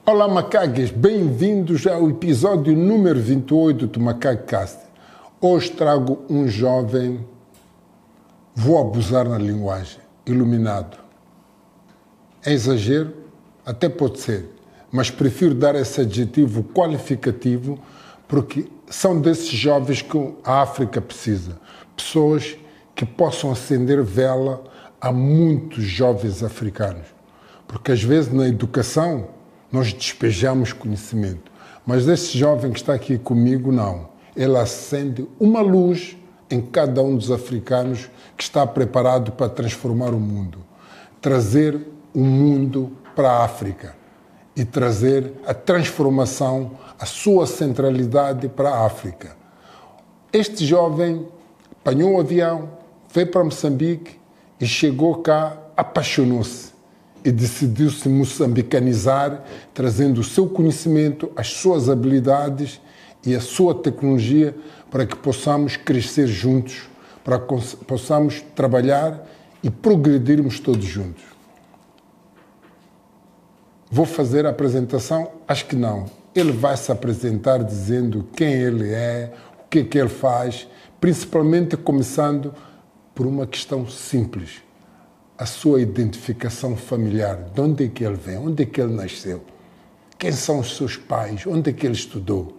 Olá, macaques, bem-vindos ao episódio número 28 do MacaqueCast. Hoje trago um jovem, vou abusar na linguagem, iluminado. É exagero? Até pode ser, mas prefiro dar esse adjetivo qualificativo porque são desses jovens que a África precisa. Pessoas que possam acender vela a muitos jovens africanos. Porque às vezes na educação nós despejamos conhecimento, mas esse jovem que está aqui comigo não. Ele acende uma luz em cada um dos africanos que está preparado para transformar o mundo. Trazer o mundo para a África e trazer a transformação, a sua centralidade para a África. Este jovem apanhou o avião, veio para Moçambique e chegou cá, apaixonou-se e decidiu se moçambicanizar, trazendo o seu conhecimento, as suas habilidades e a sua tecnologia para que possamos crescer juntos, para que possamos trabalhar e progredirmos todos juntos. Vou fazer a apresentação? Acho que não. Ele vai se apresentar dizendo quem ele é, o que é que ele faz, principalmente começando por uma questão simples. A sua identificação familiar, de onde é que ele vem, onde é que ele nasceu, quem são os seus pais, onde é que ele estudou.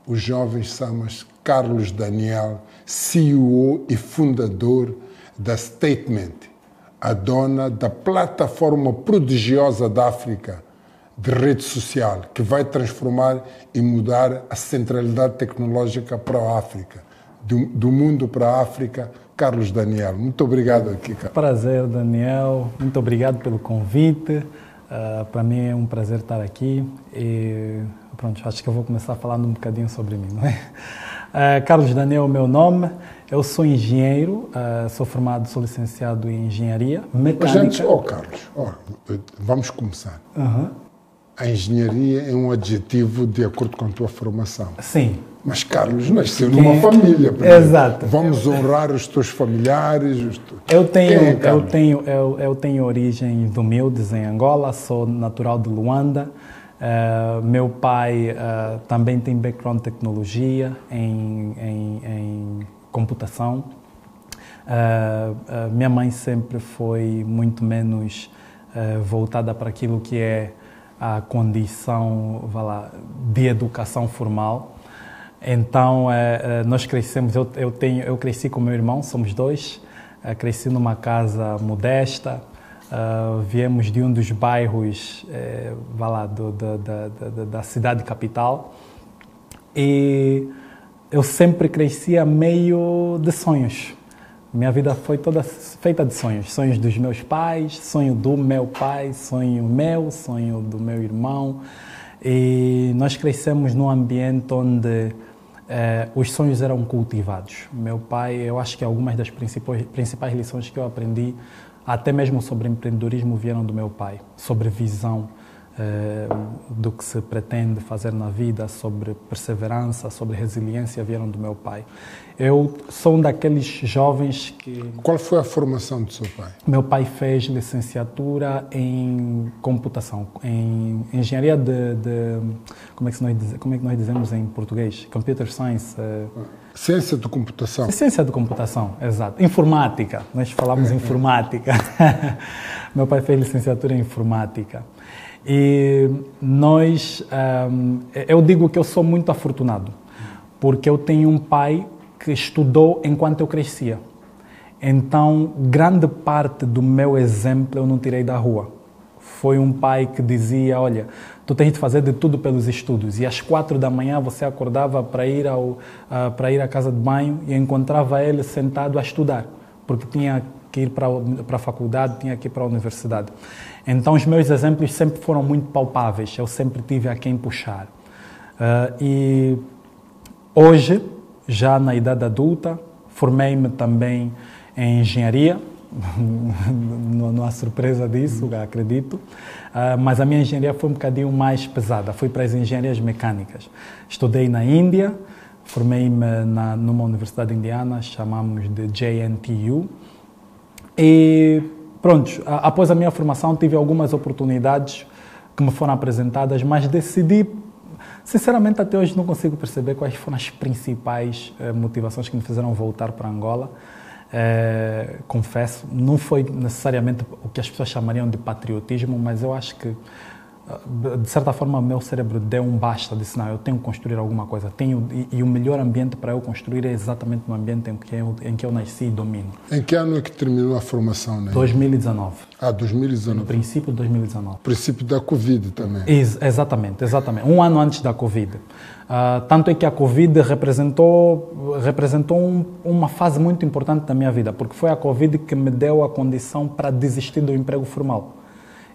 O jovem chama-se Carlos Daniel, CEO e fundador da Statement, a dona da plataforma prodigiosa da África de rede social, que vai transformar e mudar a centralidade tecnológica para a África, do mundo para a África. Carlos Daniel, muito obrigado aqui, cara. Prazer, Daniel. Muito obrigado pelo convite. Para mim é um prazer estar aqui e pronto, acho que eu vou começar falando um bocadinho sobre mim, não é? Carlos Daniel é o meu nome. Eu sou engenheiro, sou licenciado em engenharia mecânica. Carlos, vamos começar. A engenharia é um adjetivo de acordo com a tua formação. Sim. Mas Carlos nasceu numa família. Exato. Vamos honrar os teus familiares. Eu tenho origens humildes em Angola, sou natural de Luanda. Meu pai também tem background em tecnologia, em computação. Minha mãe sempre foi muito menos voltada para aquilo que é a condição, de educação formal. Então, nós crescemos, eu cresci com meu irmão, somos dois, cresci numa casa modesta, viemos de um dos bairros, da cidade capital, e eu sempre crescia meio de sonhos. Minha vida foi toda feita de sonhos, sonhos dos meus pais, sonho do meu pai, sonho meu, sonho do meu irmão, e nós crescemos num ambiente onde os sonhos eram cultivados. Meu pai, eu acho que algumas das principais lições que eu aprendi, até mesmo sobre empreendedorismo, vieram do meu pai, sobre visão do que se pretende fazer na vida, sobre perseverança, sobre resiliência, vieram do meu pai. Eu sou um daqueles jovens que... Qual foi a formação do seu pai? Meu pai fez licenciatura em computação, em engenharia como é que nós dizemos em português? Computer Science. Ciência de computação. Ciência de computação, exato. Informática, nós falamos informática. Meu pai fez licenciatura em informática. E eu digo que eu sou muito afortunado, porque eu tenho um pai que estudou enquanto eu crescia. Então, grande parte do meu exemplo eu não tirei da rua. Foi um pai que dizia, olha, tu tens de fazer de tudo pelos estudos. E às 4 da manhã você acordava para ir à casa de banho e encontrava ele sentado a estudar, porque tinha que ir para a faculdade, tinha que ir para a universidade. Então, os meus exemplos sempre foram muito palpáveis, eu sempre tive a quem puxar. E hoje, já na idade adulta, formei-me também em engenharia, não há surpresa disso, acredito, mas a minha engenharia foi um bocadinho mais pesada, fui para as engenharias mecânicas. Estudei na Índia, formei-me numa universidade indiana, chamamos de JNTU, e pronto, após a minha formação tive algumas oportunidades que me foram apresentadas, mas decidi, sinceramente até hoje não consigo perceber quais foram as principais motivações que me fizeram voltar para Angola. Confesso, não foi necessariamente o que as pessoas chamariam de patriotismo, mas eu acho que, de certa forma, o meu cérebro deu um basta, disse, não, eu tenho que construir alguma coisa, e o melhor ambiente para eu construir é exatamente no ambiente em que eu nasci e domino. Em que ano é que terminou a formação? Né? 2019. 2019. No princípio de 2019. Princípio da Covid também. Exatamente. Um ano antes da Covid. Tanto é que a Covid representou uma fase muito importante da minha vida, porque foi a Covid que me deu a condição para desistir do emprego formal.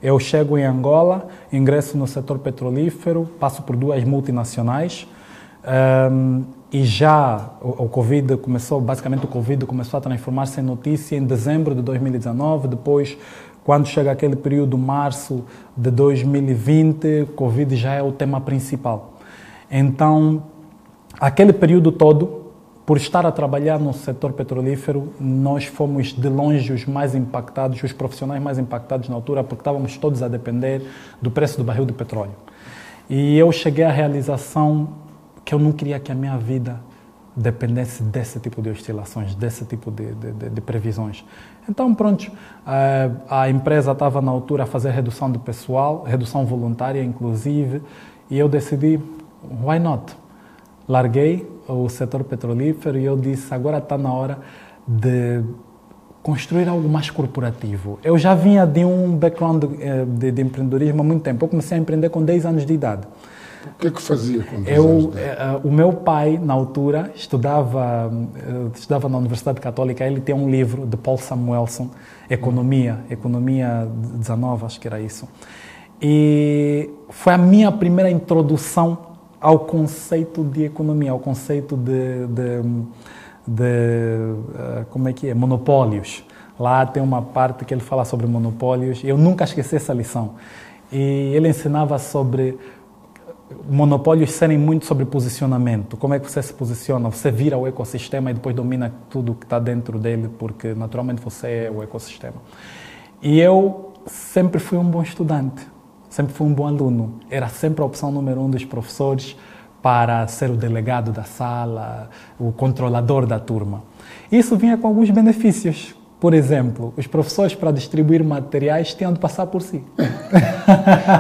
Eu chego em Angola, ingresso no setor petrolífero, passo por 2 multinacionais e já o Covid começou a transformar-se em notícia em dezembro de 2019, depois, quando chega aquele período, março de 2020, o Covid já é o tema principal. Então, aquele período todo, por estar a trabalhar no setor petrolífero, nós fomos de longe os mais impactados, os profissionais mais impactados na altura, porque estávamos todos a depender do preço do barril de petróleo. E eu cheguei à realização que eu não queria que a minha vida dependesse desse tipo de oscilações, desse tipo de previsões. Então, pronto, a empresa estava na altura a fazer redução de pessoal, redução voluntária, inclusive, e eu decidi, why not? Larguei o setor petrolífero e eu disse, agora está na hora de construir algo mais corporativo. Eu já vinha de um background de empreendedorismo há muito tempo. Eu comecei a empreender com 10 anos de idade. O que fazia com 10 anos de idade? O meu pai, na altura, estudava na Universidade Católica. Ele tem um livro de Paul Samuelson, Economia 19, acho que era isso. E foi a minha primeira introdução ao conceito de economia, ao conceito como é que é? Monopólios. Lá tem uma parte que ele fala sobre monopólios. Eu nunca esqueci essa lição. E ele ensinava sobre monopólios serem muito sobre posicionamento. Como é que você se posiciona? Você vira o ecossistema e depois domina tudo que está dentro dele, porque naturalmente você é o ecossistema. E eu sempre fui um bom estudante. Sempre fui um bom aluno. Era sempre a opção número 1 dos professores para ser o delegado da sala, o controlador da turma. Isso vinha com alguns benefícios. Por exemplo, os professores, para distribuir materiais, tinham de passar por si.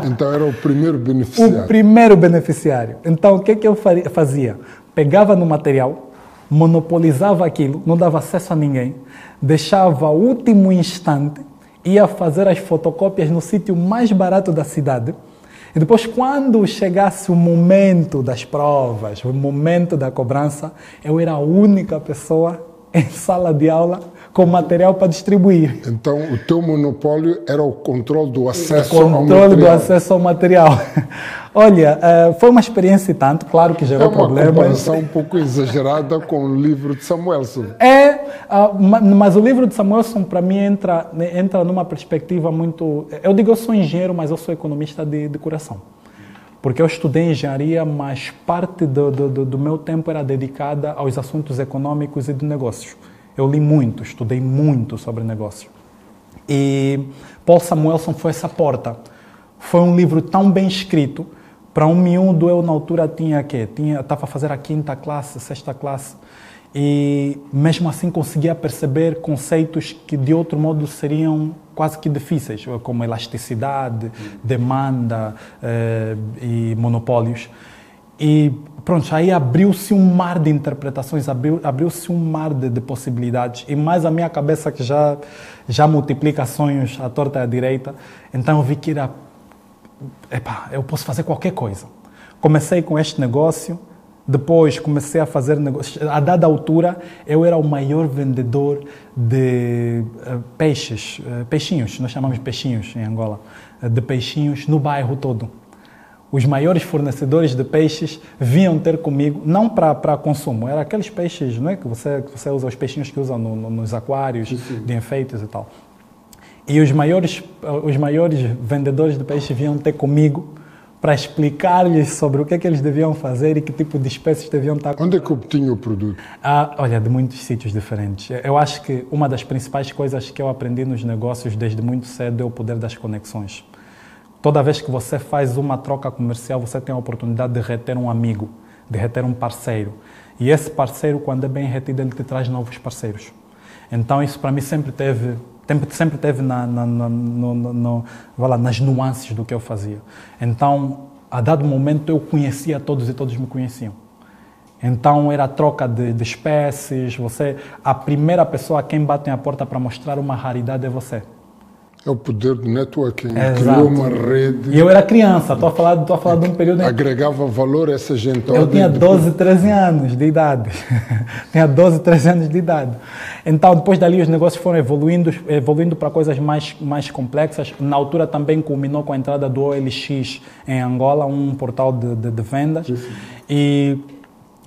Então era o primeiro beneficiário. O primeiro beneficiário. Então o que eu fazia? Pegava no material, monopolizava aquilo, não dava acesso a ninguém, deixava ao último instante, ia fazer as fotocópias no sítio mais barato da cidade e depois, quando chegasse o momento das provas, o momento da cobrança, eu era a única pessoa em sala de aula com material para distribuir. Então, o teu monopólio era o controle do acesso ao material. Controle do acesso ao material. Olha, foi uma experiência e tanto, claro que gerou problemas. É uma comparação um pouco exagerada com o livro de Samuelson. Mas o livro de Samuelson, para mim, entra numa perspectiva muito... Eu digo, eu sou engenheiro, mas eu sou economista de coração. Porque eu estudei engenharia, mas parte do meu tempo era dedicada aos assuntos econômicos e de negócios. Eu li muito, estudei muito sobre negócio. E Paul Samuelson foi essa porta. Foi um livro tão bem escrito. Para um miúdo, eu na altura estava a fazer a 5ª classe, 6ª classe. E mesmo assim conseguia perceber conceitos que de outro modo seriam quase que difíceis, como elasticidade, demanda e monopólios. E pronto, aí abriu-se um mar de interpretações, abriu-se um mar de possibilidades, e mais a minha cabeça que já multiplica sonhos à torta e à direita, então eu vi que eu posso fazer qualquer coisa. Comecei com este negócio, depois comecei a fazer negócios. A dada altura, eu era o maior vendedor de peixinhos, nós chamamos de peixinhos em Angola, de peixinhos no bairro todo. Os maiores fornecedores de peixes vinham ter comigo, não para consumo, eram aqueles peixes, não é, que você usa, os peixinhos que usam nos aquários, sim, de enfeites e tal. E os maiores vendedores de peixe vinham ter comigo para explicar-lhes sobre o que é que eles deviam fazer e que tipo de espécies deviam estar... Onde é que obtinha o produto? Olha, de muitos sítios diferentes. Eu acho que uma das principais coisas que eu aprendi nos negócios desde muito cedo é o poder das conexões. Toda vez que você faz uma troca comercial, você tem a oportunidade de reter um amigo, de reter um parceiro. E esse parceiro, quando é bem retido, ele te traz novos parceiros. Então, isso para mim sempre teve nas nuances do que eu fazia. Então, a dado momento, eu conhecia todos e todos me conheciam. Então, era a troca de espécies. A primeira pessoa a quem batem a porta para mostrar uma raridade é você. É o poder do networking. Exato. Criou uma rede. E eu era criança, estou a falar de um período... Agregava valor a essa gente. Eu tinha 12, 13 anos de idade. Tinha 12, 13 anos de idade. Então, depois dali, os negócios foram evoluindo para coisas mais complexas. Na altura, também culminou com a entrada do OLX em Angola, um portal de vendas. Sim. E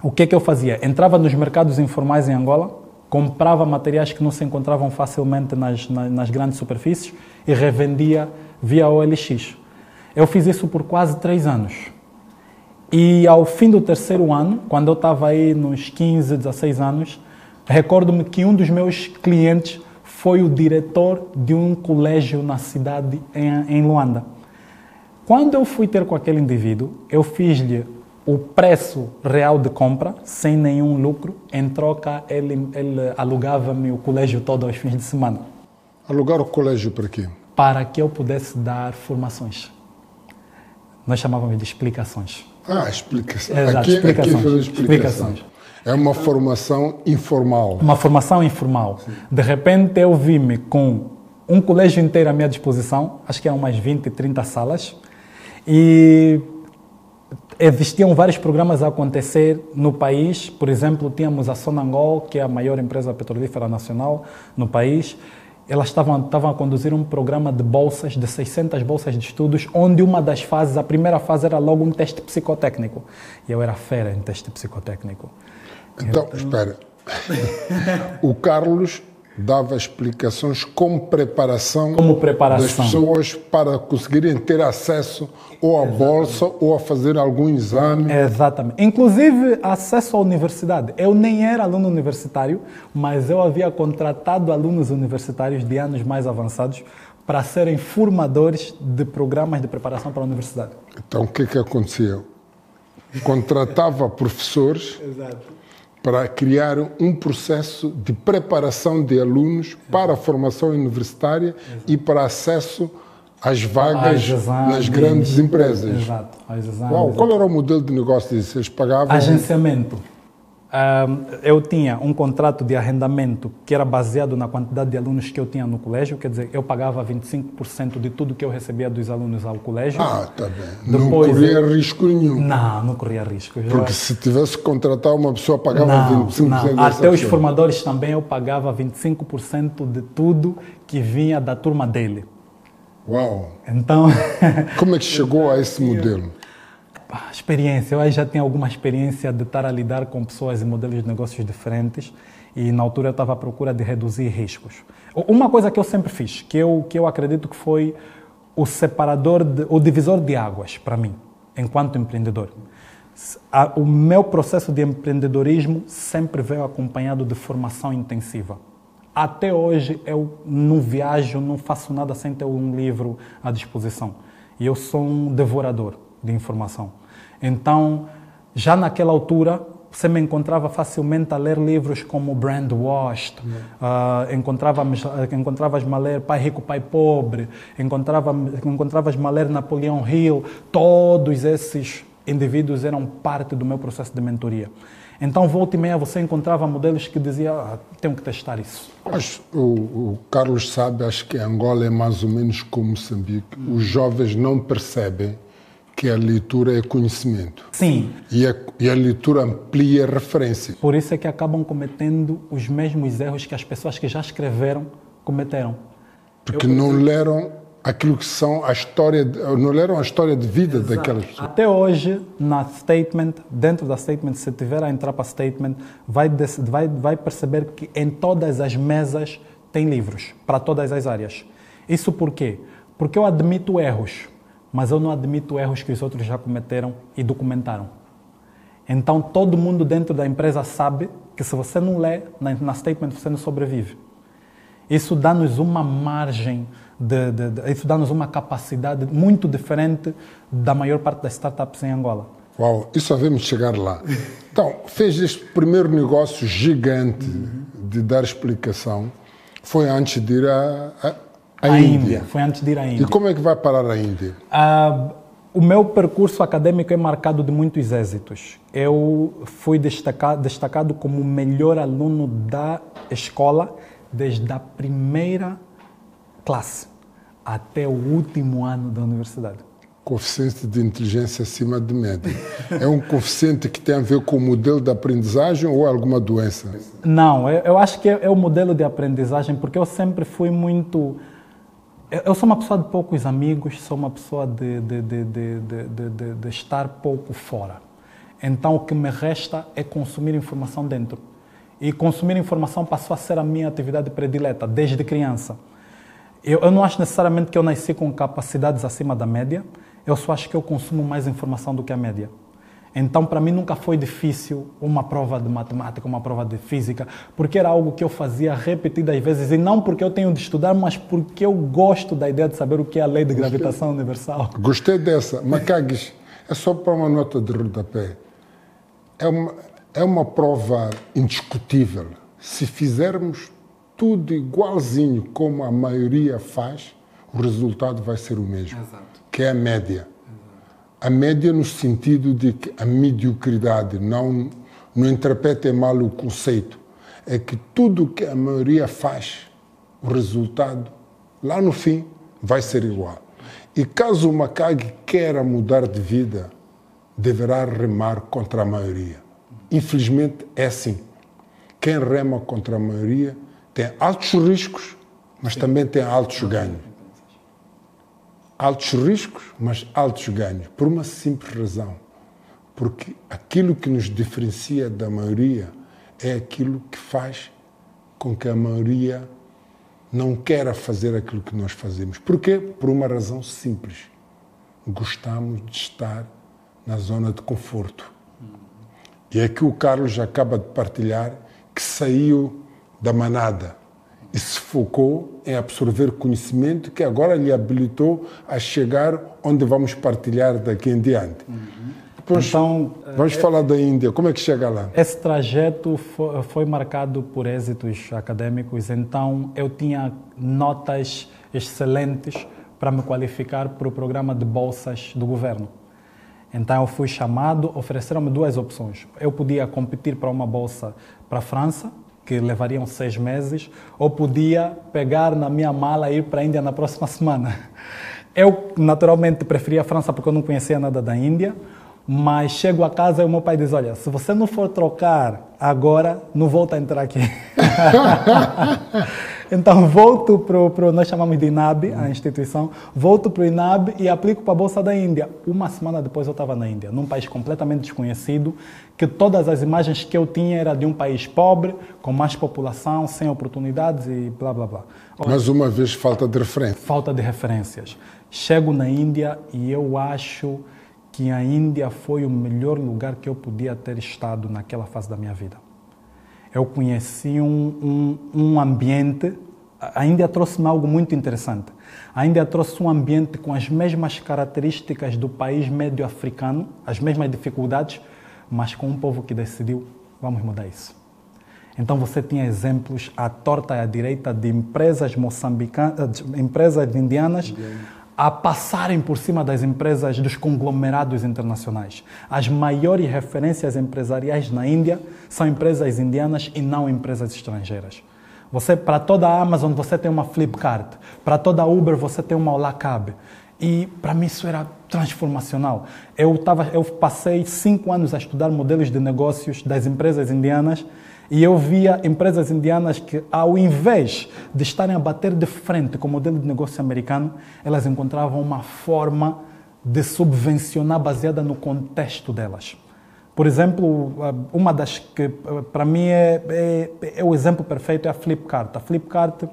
o que eu fazia? Entrava nos mercados informais em Angola, comprava materiais que não se encontravam facilmente nas grandes superfícies e revendia via OLX. Eu fiz isso por quase 3 anos. E ao fim do 3º ano, quando eu estava aí nos 15, 16 anos, recordo-me que um dos meus clientes foi o diretor de um colégio na cidade em Luanda. Quando eu fui ter com aquele indivíduo, eu fiz-lhe o preço real de compra, sem nenhum lucro. Em troca, ele alugava-me o colégio todo aos fins de semana. Alugar o colégio para quê? Para que eu pudesse dar formações. Nós chamávamos de explicações. Explicação. Exato, Aqui explicações. Explicações. É uma formação informal. Uma formação informal. Sim. De repente, eu vi-me com um colégio inteiro à minha disposição, acho que eram umas 20, 30 salas, e existiam vários programas a acontecer no país. Por exemplo, tínhamos a Sonangol, que é a maior empresa petrolífera nacional no país. Elas estavam a conduzir um programa de bolsas, de 600 bolsas de estudos, onde uma das fases, a primeira fase era logo um teste psicotécnico. E eu era fera em teste psicotécnico. Então, espera. O Carlos dava explicações como preparação das pessoas para conseguirem ter acesso ou à bolsa ou a fazer algum exame. Exatamente. Inclusive acesso à universidade. Eu nem era aluno universitário, mas eu havia contratado alunos universitários de anos mais avançados para serem formadores de programas de preparação para a universidade. Então, o que acontecia? Contratava professores... Exato. Para criar um processo de preparação de alunos para a formação universitária e para acesso às vagas nas grandes empresas. Exato. Qual era o modelo de negócio disso? Eles pagavam... Agenciamento. Eu tinha um contrato de arrendamento que era baseado na quantidade de alunos que eu tinha no colégio, quer dizer, eu pagava 25% de tudo que eu recebia dos alunos ao colégio. Tá bem. Não corria risco nenhum. Não corria risco. Porque se tivesse que contratar uma pessoa, pagava 25%. Até os formadores também eu pagava 25% de tudo que vinha da turma dele. Uau! Então... Como é que chegou a esse modelo? Experiência. Eu já tinha alguma experiência de estar a lidar com pessoas e modelos de negócios diferentes e na altura eu estava à procura de reduzir riscos. Uma coisa que eu sempre fiz, que eu acredito que foi o divisor de águas para mim, enquanto empreendedor. O meu processo de empreendedorismo sempre veio acompanhado de formação intensiva. Até hoje eu não viajo, não faço nada sem ter um livro à disposição. E eu sou um devorador de informação. Então, já naquela altura, você me encontrava facilmente a ler livros como Brand Washed, encontravas-me a ler Pai Rico, Pai Pobre, encontravas-me a ler Napoleão Hill. Todos esses indivíduos eram parte do meu processo de mentoria. Então, volta e meia, você encontrava modelos que diziam, tenho que testar isso. Mas o Carlos sabe, acho que Angola é mais ou menos como Moçambique. Os jovens não percebem que a leitura é conhecimento. Sim. E a leitura amplia a referência. Por isso é que acabam cometendo os mesmos erros que as pessoas que já escreveram cometeram. Porque não leram aquilo que são não leram a história de vida daquelas pessoas. Até hoje, na Statement, dentro da Statement, se tiver a entrar para a Statement, vai perceber que em todas as mesas tem livros, para todas as áreas. Isso por quê? Porque eu admito erros. mas eu não admito erros que os outros já cometeram e documentaram. Então, todo mundo dentro da empresa sabe que se você não lê na statement, você não sobrevive. Isso dá-nos uma margem, isso dá-nos uma capacidade muito diferente da maior parte das startups em Angola. Uau, e só vamos chegar lá. Então, fez este primeiro negócio gigante de dar explicação. Foi antes de ir à Índia. Foi antes de ir à Índia. E como é que vai parar a Índia? O meu percurso acadêmico é marcado de muitos êxitos. Eu fui destacado como o melhor aluno da escola desde a primeira classe até o último ano da universidade. Coeficiente de inteligência acima de média. É um coeficiente que tem a ver com o modelo de aprendizagem ou alguma doença? Não, eu acho que é o modelo de aprendizagem, porque eu sempre fui muito... Eu sou uma pessoa de poucos amigos, sou uma pessoa de estar pouco fora. Então, o que me resta é consumir informação dentro. E consumir informação passou a ser a minha atividade predileta, desde criança. Eu não acho necessariamente que eu nasci com capacidades acima da média, eu só acho que eu consumo mais informação do que a média. Então, para mim, nunca foi difícil uma prova de matemática, uma prova de física, porque era algo que eu fazia repetidas vezes, e não porque eu tenho de estudar, mas porque eu gosto da ideia de saber o que é a lei de gravitação universal. Gostei dessa. Macagues, é só para uma nota de rodapé. É uma prova indiscutível. Se fizermos tudo igualzinho como a maioria faz, o resultado vai ser o mesmo. Exato. Que é a média. A média no sentido de que a mediocridade, não interpretem mal o conceito, é que tudo que a maioria faz, o resultado, lá no fim, vai ser igual. E caso o Macague queira mudar de vida, deverá remar contra a maioria. Infelizmente é assim. Quem rema contra a maioria tem altos riscos, mas também tem altos ganhos. Altos riscos, mas altos ganhos, por uma simples razão. Porque aquilo que nos diferencia da maioria é aquilo que faz com que a maioria não queira fazer aquilo que nós fazemos. Porquê? Por uma razão simples. Gostamos de estar na zona de conforto. E aqui o Carlos acaba de partilhar que saiu da manada e se focou em absorver conhecimento que agora lhe habilitou a chegar onde vamos partilhar daqui em diante. Depois, então, vamos falar da Índia. Como é que chega lá? Esse trajeto foi marcado por êxitos acadêmicos, então eu tinha notas excelentes para me qualificar para o programa de bolsas do governo. Então eu fui chamado, ofereceram-me duas opções. Eu podia competir para uma bolsa para a França, que levariam 6 meses, ou podia pegar na minha mala e ir para a Índia na próxima semana. Eu, naturalmente, preferia a França porque eu não conhecia nada da Índia, mas chego a casa e o meu pai diz, olha, se você não for trocar agora, não volta a entrar aqui. Então, volto para nós chamamos de INAB, a instituição, volto para o INAB e aplico para a Bolsa da Índia. Uma semana depois eu estava na Índia, num país completamente desconhecido, que todas as imagens que eu tinha eram de um país pobre, com mais população, sem oportunidades e blá, blá, blá. Mais uma vez, falta de referência. Falta de referências. Chego na Índia e eu acho que a Índia foi o melhor lugar que eu podia ter estado naquela fase da minha vida. Eu conheci um ambiente, a Índia trouxe-me algo muito interessante. A Índia trouxe um ambiente com as mesmas características do país médio africano, as mesmas dificuldades, mas com um povo que decidiu, vamos mudar isso. Então você tinha exemplos à torta e à direita de empresas moçambicanas, empresas indianas, a passarem por cima das empresas dos conglomerados internacionais. As maiores referências empresariais na Índia são empresas indianas e não empresas estrangeiras. Para toda a Amazon você tem uma Flipkart, para toda a Uber você tem uma Ola Cab. E para mim isso era transformacional. Eu passei 5 anos a estudar modelos de negócios das empresas indianas e eu via empresas indianas que, ao invés de estarem a bater de frente com o modelo de negócio americano, elas encontravam uma forma de subvencionar baseada no contexto delas. Por exemplo, uma das que para mim é o exemplo perfeito é a Flipkart. A Flipkart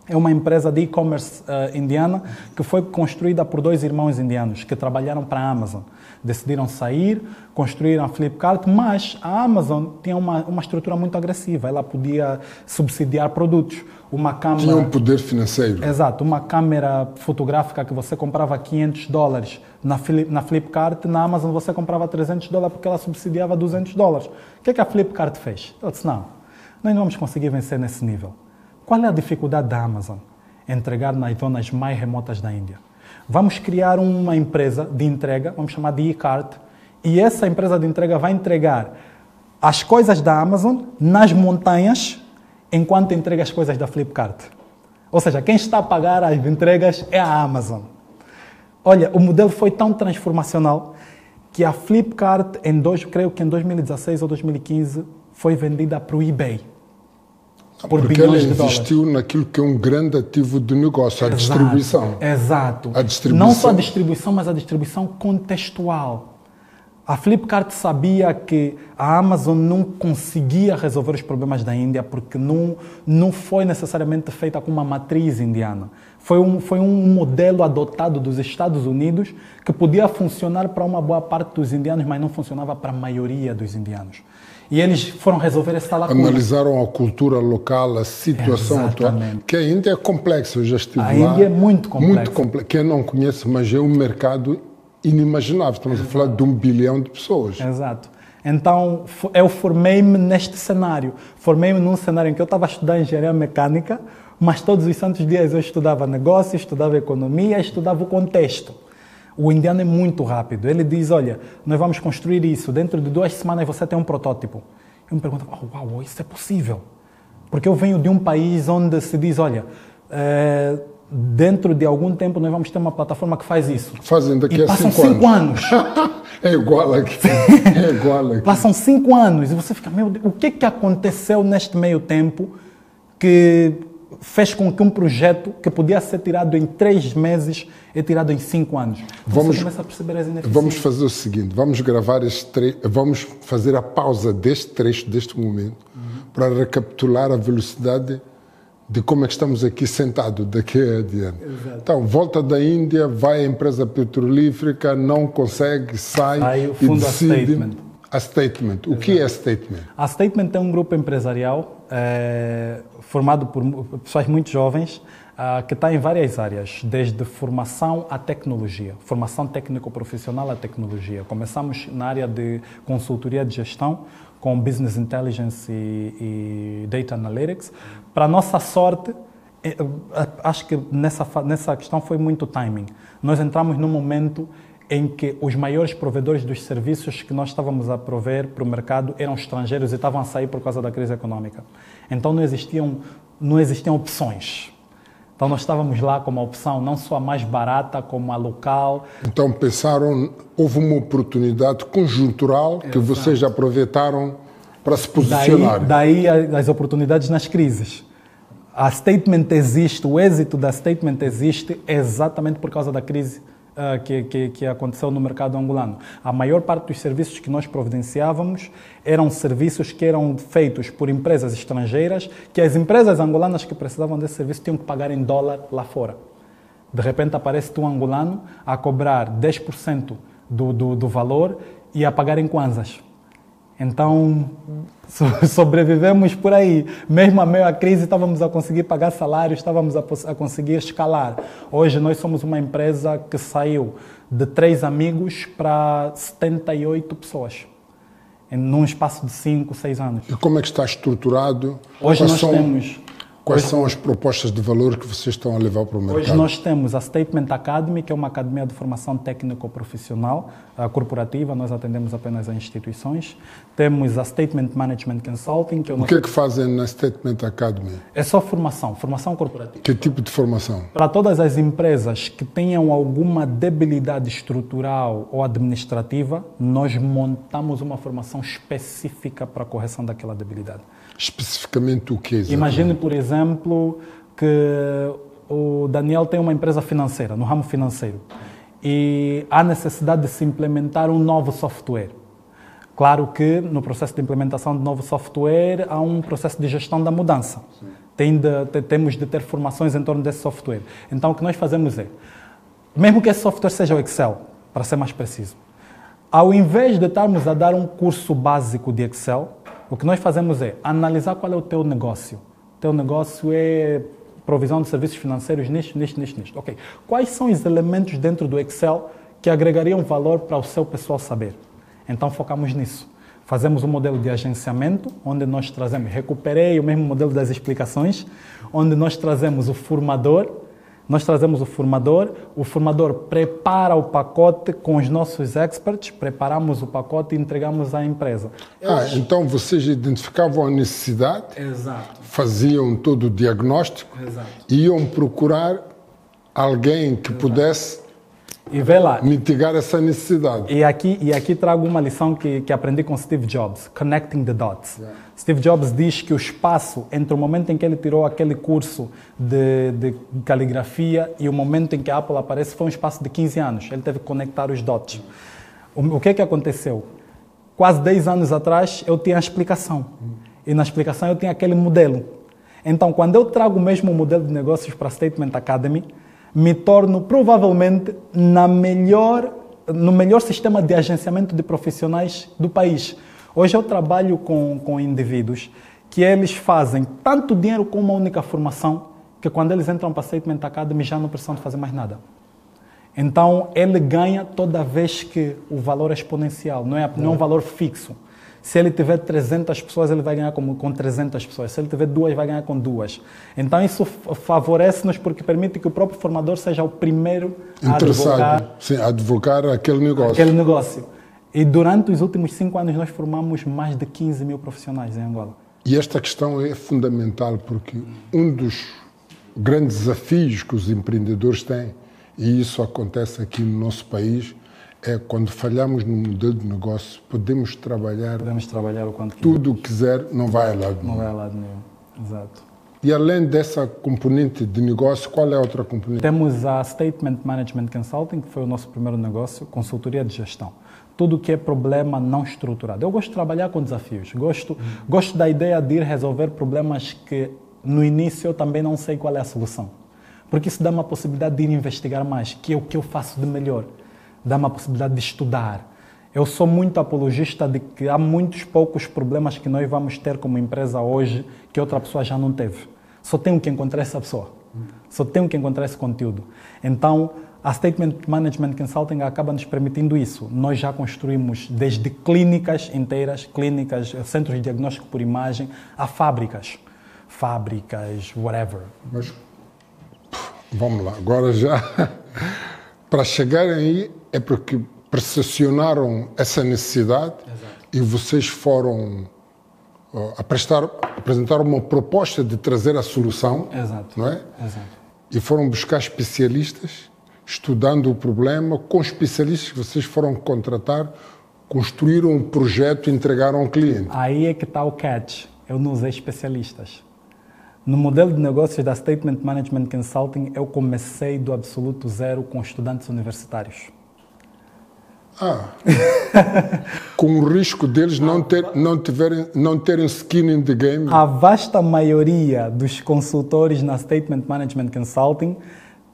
É uma empresa de e-commerce indiana que foi construída por 2 irmãos indianos que trabalharam para a Amazon. Decidiram sair, construíram a Flipkart, mas a Amazon tinha uma estrutura muito agressiva. Ela podia subsidiar produtos. Uma câmera, tinha um poder financeiro. Exato. Uma câmera fotográfica que você comprava $500 na Flipkart, na Amazon você comprava $300 porque ela subsidiava $200. O que a Flipkart fez? Ela disse, não, nós não vamos conseguir vencer nesse nível. Qual é a dificuldade da Amazon? Entregar nas zonas mais remotas da Índia. Vamos criar uma empresa de entrega, vamos chamar de e-cart, e essa empresa de entrega vai entregar as coisas da Amazon nas montanhas, enquanto entrega as coisas da Flipkart. Ou seja, quem está a pagar as entregas é a Amazon. Olha, o modelo foi tão transformacional que a Flipkart, creio que em 2016 ou 2015, foi vendida para o eBay. Porque ela investiu naquilo que é um grande ativo do negócio, a distribuição. Exato. A distribuição. Não só a distribuição, mas a distribuição contextual. A Flipkart sabia que a Amazon não conseguia resolver os problemas da Índia porque não foi necessariamente feita com uma matriz indiana. Foi um modelo adotado dos Estados Unidos que podia funcionar para uma boa parte dos indianos, mas não funcionava para a maioria dos indianos. E eles foram resolver essa lacuna. Analisaram a cultura local, a situação atual. Que a Índia é complexa, eu já estive lá. A Índia é muito complexa. Muito complexa. Quem não conhece, mas é um mercado inimaginável. Estamos a falar de 1 bilhão de pessoas. Exato. Então, eu formei-me neste cenário. Formei-me num cenário em que eu estava a estudar engenharia mecânica, mas todos os santos dias eu estudava negócio, estudava economia, estudava o contexto. O indiano é muito rápido. Ele diz, olha, nós vamos construir isso. Dentro de 2 semanas você tem um protótipo. Eu me pergunto, uau, isso é possível? Porque eu venho de um país onde se diz, olha, dentro de algum tempo nós vamos ter uma plataforma que faz isso. Fazem daqui e a 5 anos. É igual aqui. É igual aqui. Passam 5 anos e você fica, meu Deus, o que aconteceu neste meio tempo que fez com que um projeto que podia ser tirado em 3 meses é tirado em 5 anos. Você começa a perceber as ineficiências. Vamos fazer o seguinte, vamos gravar vamos fazer a pausa deste trecho, deste momento, para recapitular a velocidade de como é que estamos aqui sentados daqui adiante. Exato. Então, volta da Índia, vai à empresa petrolífera, não consegue, sai o e fundo decide... A Statement. O que é a Statement? A Statement é um grupo empresarial formado por pessoas muito jovens que está em várias áreas, desde formação à tecnologia, formação técnico-profissional à tecnologia. Começamos na área de consultoria de gestão, com Business Intelligence e Data Analytics. Para nossa sorte, acho que nessa questão foi muito timing. Nós entramos num momento em que os maiores provedores dos serviços que nós estávamos a prover para o mercado eram estrangeiros e estavam a sair por causa da crise econômica. Então não existiam opções. Então nós estávamos lá como a opção não só a mais barata, como a local. Então pensaram, houve uma oportunidade conjuntural que vocês aproveitaram para se posicionar. Daí as oportunidades nas crises. A Statement existe, o êxito da Statement existe exatamente por causa da crise que aconteceu no mercado angolano. A maior parte dos serviços que nós providenciávamos eram serviços que eram feitos por empresas estrangeiras, que as empresas angolanas que precisavam desse serviço tinham que pagar em dólar lá fora. De repente aparece um angolano a cobrar 10% do valor e a pagar em kwanzas. Então, sobrevivemos por aí. Mesmo a meio da crise, estávamos a conseguir pagar salários, estávamos a conseguir escalar. Hoje, nós somos uma empresa que saiu de 3 amigos para 78 pessoas, num espaço de 5, 6 anos. E como é que está estruturado? Hoje nós temos... Quais são as propostas de valor que vocês estão a levar para o mercado? Hoje nós temos a Statement Academy, que é uma academia de formação técnico-profissional corporativa, nós atendemos apenas a instituições. Temos a Statement Management Consulting. O que é que fazem na Statement Academy? É só formação corporativa. Que tipo de formação? Para todas as empresas que tenham alguma debilidade estrutural ou administrativa, nós montamos uma formação específica para a correção daquela debilidade. Especificamente o que? Imagine, por exemplo, que o Daniel tem uma empresa financeira, no ramo financeiro, e há necessidade de se implementar um novo software. Claro que no processo de implementação de novo software há um processo de gestão da mudança. Sim. temos de ter formações em torno desse software. Então, o que nós fazemos é, mesmo que esse software seja o Excel, para ser mais preciso, ao invés de estarmos a dar um curso básico de Excel, o que nós fazemos é analisar qual é o teu negócio. O teu negócio é provisão de serviços financeiros nisto. Ok. Quais são os elementos dentro do Excel que agregariam valor para o seu pessoal saber? Então, focamos nisso. Fazemos um modelo de agenciamento, onde nós trazemos, recuperei o mesmo modelo das explicações, onde nós trazemos o formador, o formador prepara o pacote com os nossos experts, preparamos o pacote e entregamos à empresa. Então vocês identificavam a necessidade, Exato. faziam todo o diagnóstico, Exato. e iam procurar alguém que pudesse E vê lá. mitigar essa necessidade. E aqui trago uma lição que aprendi com Steve Jobs, Connecting the Dots. Steve Jobs diz que o espaço entre o momento em que ele tirou aquele curso de caligrafia e o momento em que a Apple aparece foi um espaço de 15 anos. Ele teve que conectar os dots. O que aconteceu? Quase 10 anos atrás eu tinha a explicação. E na explicação eu tinha aquele modelo. Então, quando eu trago o mesmo modelo de negócios para a Statement Academy, me torno provavelmente no melhor sistema de agenciamento de profissionais do país. Hoje eu trabalho com indivíduos que eles fazem tanto dinheiro com uma única formação que quando eles entram para a Statement Academy já não precisam de fazer mais nada. Então ele ganha toda vez que o valor é exponencial, não é um valor fixo. Se ele tiver 300 pessoas, ele vai ganhar com 300 pessoas. Se ele tiver 2, vai ganhar com 2. Então, isso favorece-nos porque permite que o próprio formador seja o primeiro a advogar aquele negócio. E durante os últimos 5 anos, nós formamos mais de 15 mil profissionais em Angola. E esta questão é fundamental porque um dos grandes desafios que os empreendedores têm, e isso acontece aqui no nosso país, é quando falhamos no modelo de negócio, podemos trabalhar o quanto quiser. Tudo o que quiser, não vai a lado nenhum. Não vai a lado nenhum, exato. E além dessa componente de negócio, qual é a outra componente? Temos a Statement Management Consulting, que foi o nosso primeiro negócio, consultoria de gestão. Tudo que é problema não estruturado. Eu gosto de trabalhar com desafios. Gosto da ideia de ir resolver problemas que no início eu também não sei qual é a solução. Porque isso dá uma possibilidade de ir investigar mais, que é o que eu faço de melhor. Dá uma possibilidade de estudar. Eu sou muito apologista de que há muitos poucos problemas que nós vamos ter como empresa hoje que outra pessoa já não teve. Só tenho que encontrar essa pessoa. Só tenho que encontrar esse conteúdo. Então, a Statement Management Consulting acaba nos permitindo isso. Nós já construímos desde clínicas inteiras, centros de diagnóstico por imagem, a fábricas, whatever. Mas, vamos lá, agora já, para chegarem aí, é porque percepcionaram essa necessidade. Exato. E vocês foram apresentar uma proposta de trazer a solução. Exato. Não é? Exato. E foram buscar especialistas, estudando o problema, com especialistas que vocês foram contratar, construíram um projeto e entregaram ao cliente. Aí é que está o catch. Eu não usei especialistas. No modelo de negócios da Statement Management Consulting, eu comecei do absoluto zero com estudantes universitários. Com o risco deles não terem skin in the game. A vasta maioria dos consultores na Statement Management Consulting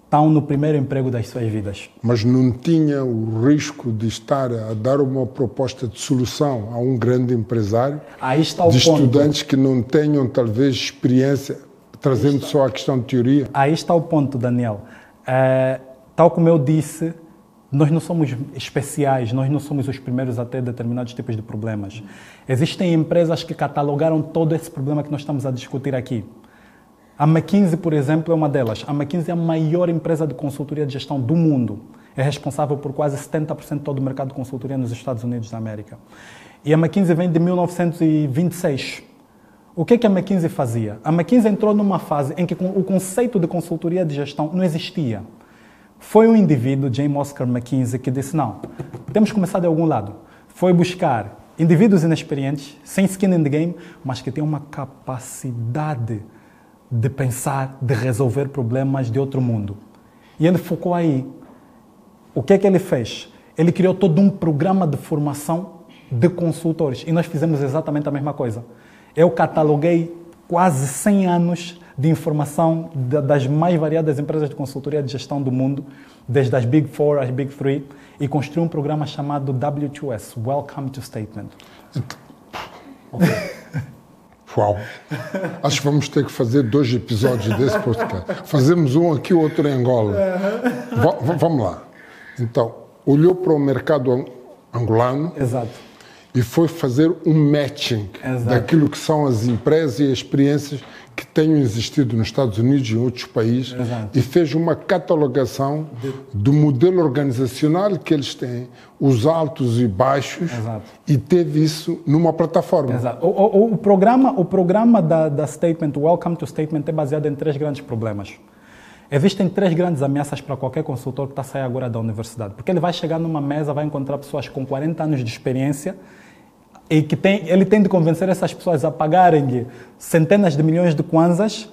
estão no primeiro emprego das suas vidas. Mas não tinha o risco de estar a dar uma proposta de solução a um grande empresário, aí está o de ponto. Estudantes que não tenham talvez experiência, trazendo só a questão de teoria? Aí está o ponto, Daniel. Tal como eu disse, nós não somos especiais, nós não somos os primeiros a ter determinados tipos de problemas. Existem empresas que catalogaram todo esse problema que nós estamos a discutir aqui. A McKinsey, por exemplo, é uma delas. A McKinsey é a maior empresa de consultoria de gestão do mundo. É responsável por quase 70% de todo o mercado de consultoria nos Estados Unidos da América. E a McKinsey vem de 1926. O que a McKinsey fazia? A McKinsey entrou numa fase em que o conceito de consultoria de gestão não existia. Foi um indivíduo, James Oscar McKinsey, que disse, não, temos que começar de algum lado. Foi buscar indivíduos inexperientes, sem skin in the game, mas que têm uma capacidade de pensar, de resolver problemas de outro mundo. E ele focou aí. O que ele fez? Ele criou todo um programa de formação de consultores. E nós fizemos exatamente a mesma coisa. Eu cataloguei quase 100 anos de informação das mais variadas empresas de consultoria de gestão do mundo, desde as Big Four às Big Three, e construí um programa chamado W2S, Welcome to Statement. Uau! Acho que vamos ter que fazer 2 episódios desse podcast. Fazemos um aqui, outro em Angola. Vamos lá. Então, olhou para o mercado angolano. Exato. E foi fazer um matching daquilo que são as empresas e as experiências que tenham existido nos Estados Unidos e em outros países. Exato. E fez uma catalogação do modelo organizacional que eles têm, os altos e baixos. Exato. E teve isso numa plataforma. Exato. O programa da Statement, Welcome to Statement, é baseado em 3 grandes problemas. Existem 3 grandes ameaças para qualquer consultor que está a sair agora da universidade. Porque ele vai chegar numa mesa, vai encontrar pessoas com 40 anos de experiência e que ele tem de convencer essas pessoas a pagarem-lhe centenas de milhões de kwanzas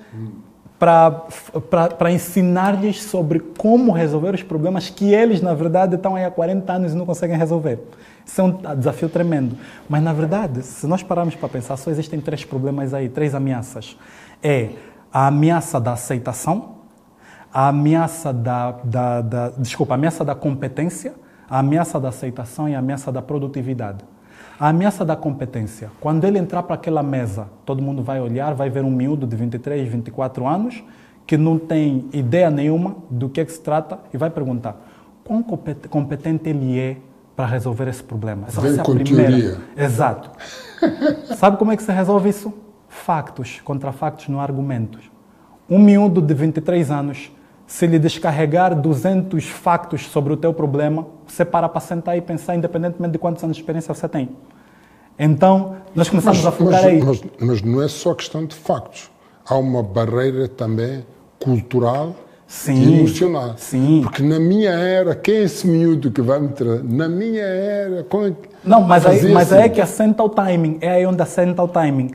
para ensinar-lhes sobre como resolver os problemas que eles, na verdade, estão aí há 40 anos e não conseguem resolver. Isso é um desafio tremendo. Mas, na verdade, se nós pararmos para pensar, só existem 3 problemas aí, 3 ameaças. É a ameaça da aceitação, a ameaça a ameaça da competência, a ameaça da aceitação e a ameaça da produtividade. A ameaça da competência. Quando ele entrar para aquela mesa, todo mundo vai olhar, vai ver um miúdo de 23, 24 anos, que não tem ideia nenhuma do que se trata e vai perguntar quão competente ele é para resolver esse problema. Essa vai ser a primeira. Teoria. Exato. Sabe como é que se resolve isso? Factos contra factos, não argumentos. Um miúdo de 23 anos, se lhe descarregar 200 factos sobre o teu problema, você para sentar e pensar, independentemente de quantos anos de experiência você tem. Então, nós começamos a focar aí. Mas não é só questão de factos. Há uma barreira também cultural e emocional. Sim. Porque na minha era, quem é esse miúdo que vai me trazer? Na minha era... Como é que não, mas aí é que assenta o timing. É aí onde assenta o timing.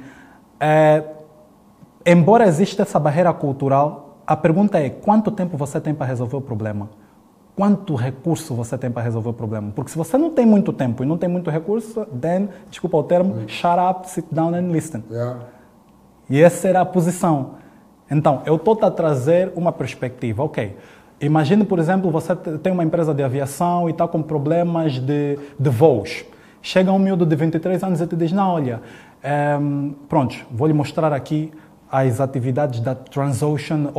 Embora exista essa barreira cultural, a pergunta é, quanto tempo você tem para resolver o problema? Quanto recurso você tem para resolver o problema? Porque se você não tem muito tempo e não tem muito recurso, then, desculpa o termo, shut up, sit down and listen. Yeah. E essa era a posição. Então, eu estou a trazer uma perspectiva. Ok, imagine, por exemplo, você tem uma empresa de aviação e está com problemas de voos. Chega um miúdo de 23 anos e te diz, não, olha, pronto, vou lhe mostrar aqui as atividades da Transocean,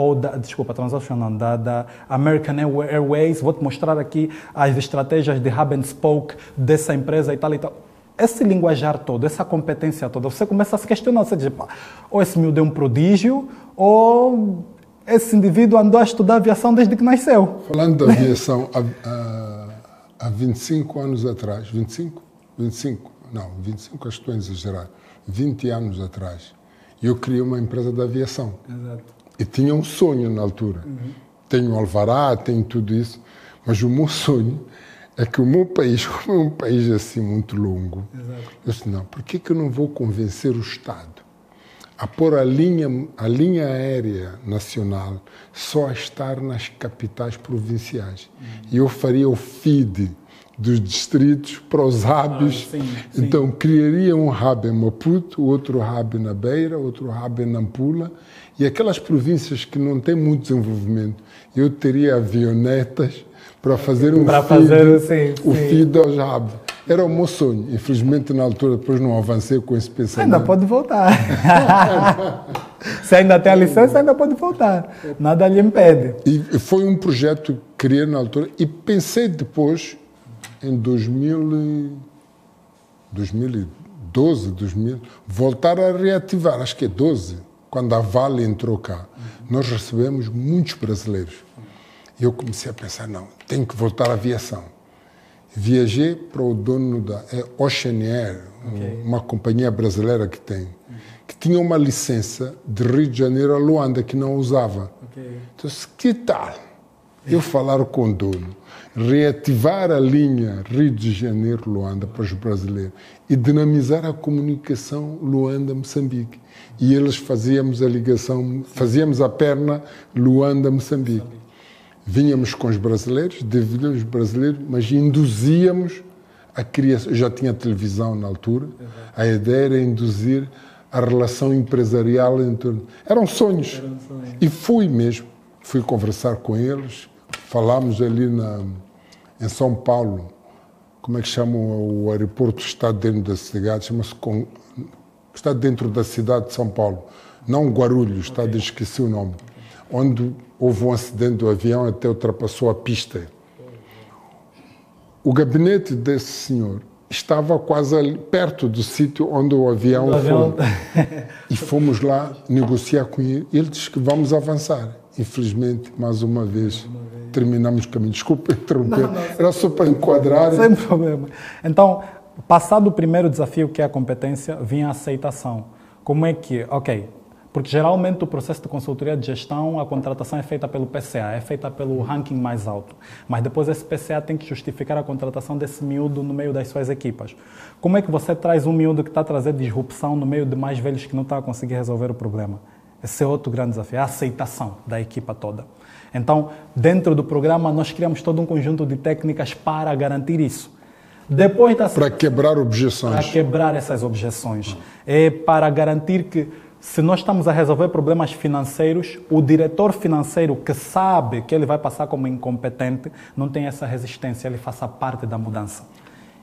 da American Airways, vou-te mostrar aqui as estratégias de hub and spoke dessa empresa e tal e tal. Esse linguajar todo, essa competência toda, você começa a se questionar, você diz, pá, ou esse miúdo é um prodígio, ou esse indivíduo andou a estudar aviação desde que nasceu. Falando da aviação, há 25 anos atrás, 25 acho que estou a exagerar, 20 anos atrás, eu criei uma empresa de aviação. Exato. E tinha um sonho na altura. Tenho alvará, tenho tudo isso, mas o meu sonho é que o meu país, como é um país assim muito longo, exato, eu disse, não, por que eu não vou convencer o Estado a pôr a linha aérea nacional só a estar nas capitais provinciais? E eu faria o feed dos distritos para os hubs. Então, criaria um hub em Maputo, outro hub na Beira, outro hub em Nampula, e aquelas províncias que não têm muito desenvolvimento, eu teria avionetas para fazer o feed aos hubs. Era o meu sonho. Infelizmente, na altura, depois não avancei com esse pensamento. Ainda pode voltar. Se ainda tem a licença, ainda pode voltar. Nada lhe impede. E foi um projeto que criei na altura e pensei depois, em 2012, voltar a reativar, acho que é 12, quando a Vale entrou cá. Nós recebemos muitos brasileiros. E eu comecei a pensar, não, tenho que voltar à aviação. Viajei para o dono da Ocean Air, uma companhia brasileira que tinha uma licença de Rio de Janeiro a Luanda, que não usava. Então, que tal eu falar com o dono, reativar a linha Rio de Janeiro-Luanda para os brasileiros e dinamizar a comunicação Luanda-Moçambique. E eles fazíamos a ligação, fazíamos a perna Luanda-Moçambique. Vínhamos com os brasileiros, devidíamos os brasileiros, mas induzíamos a criação. Eu já tinha televisão na altura, a ideia era induzir a relação empresarial entre... Eram sonhos. E fui mesmo. Fui conversar com eles. Falámos ali em São Paulo. Como é que chamam o aeroporto que está dentro da cidade? Chama-se... Está dentro da cidade de São Paulo. Não Guarulhos, esqueci o nome. Onde houve um acidente do avião, até ultrapassou a pista. O gabinete desse senhor estava quase ali, perto do sítio onde o avião foi. E fomos lá negociar com ele. Ele disse que vamos avançar. Infelizmente, mais uma vez, terminamos o caminho. Desculpa interromper. Era só para enquadrar. Sem problema. Então, passado o primeiro desafio, que é a competência, vinha a aceitação. Como é que... Ok, porque geralmente o processo de consultoria de gestão, a contratação é feita pelo PCA, é feita pelo ranking mais alto. Mas depois esse PCA tem que justificar a contratação desse miúdo no meio das suas equipas. Como é que você traz um miúdo que está a trazer disrupção no meio de mais velhos que não está a conseguir resolver o problema? Esse é outro grande desafio, a aceitação da equipa toda. Então, dentro do programa, nós criamos todo um conjunto de técnicas para garantir isso. Depois da... Para quebrar objeções. Para quebrar essas objeções. É para garantir que, se nós estamos a resolver problemas financeiros, o diretor financeiro que sabe que ele vai passar como incompetente, não tem essa resistência, ele faça parte da mudança.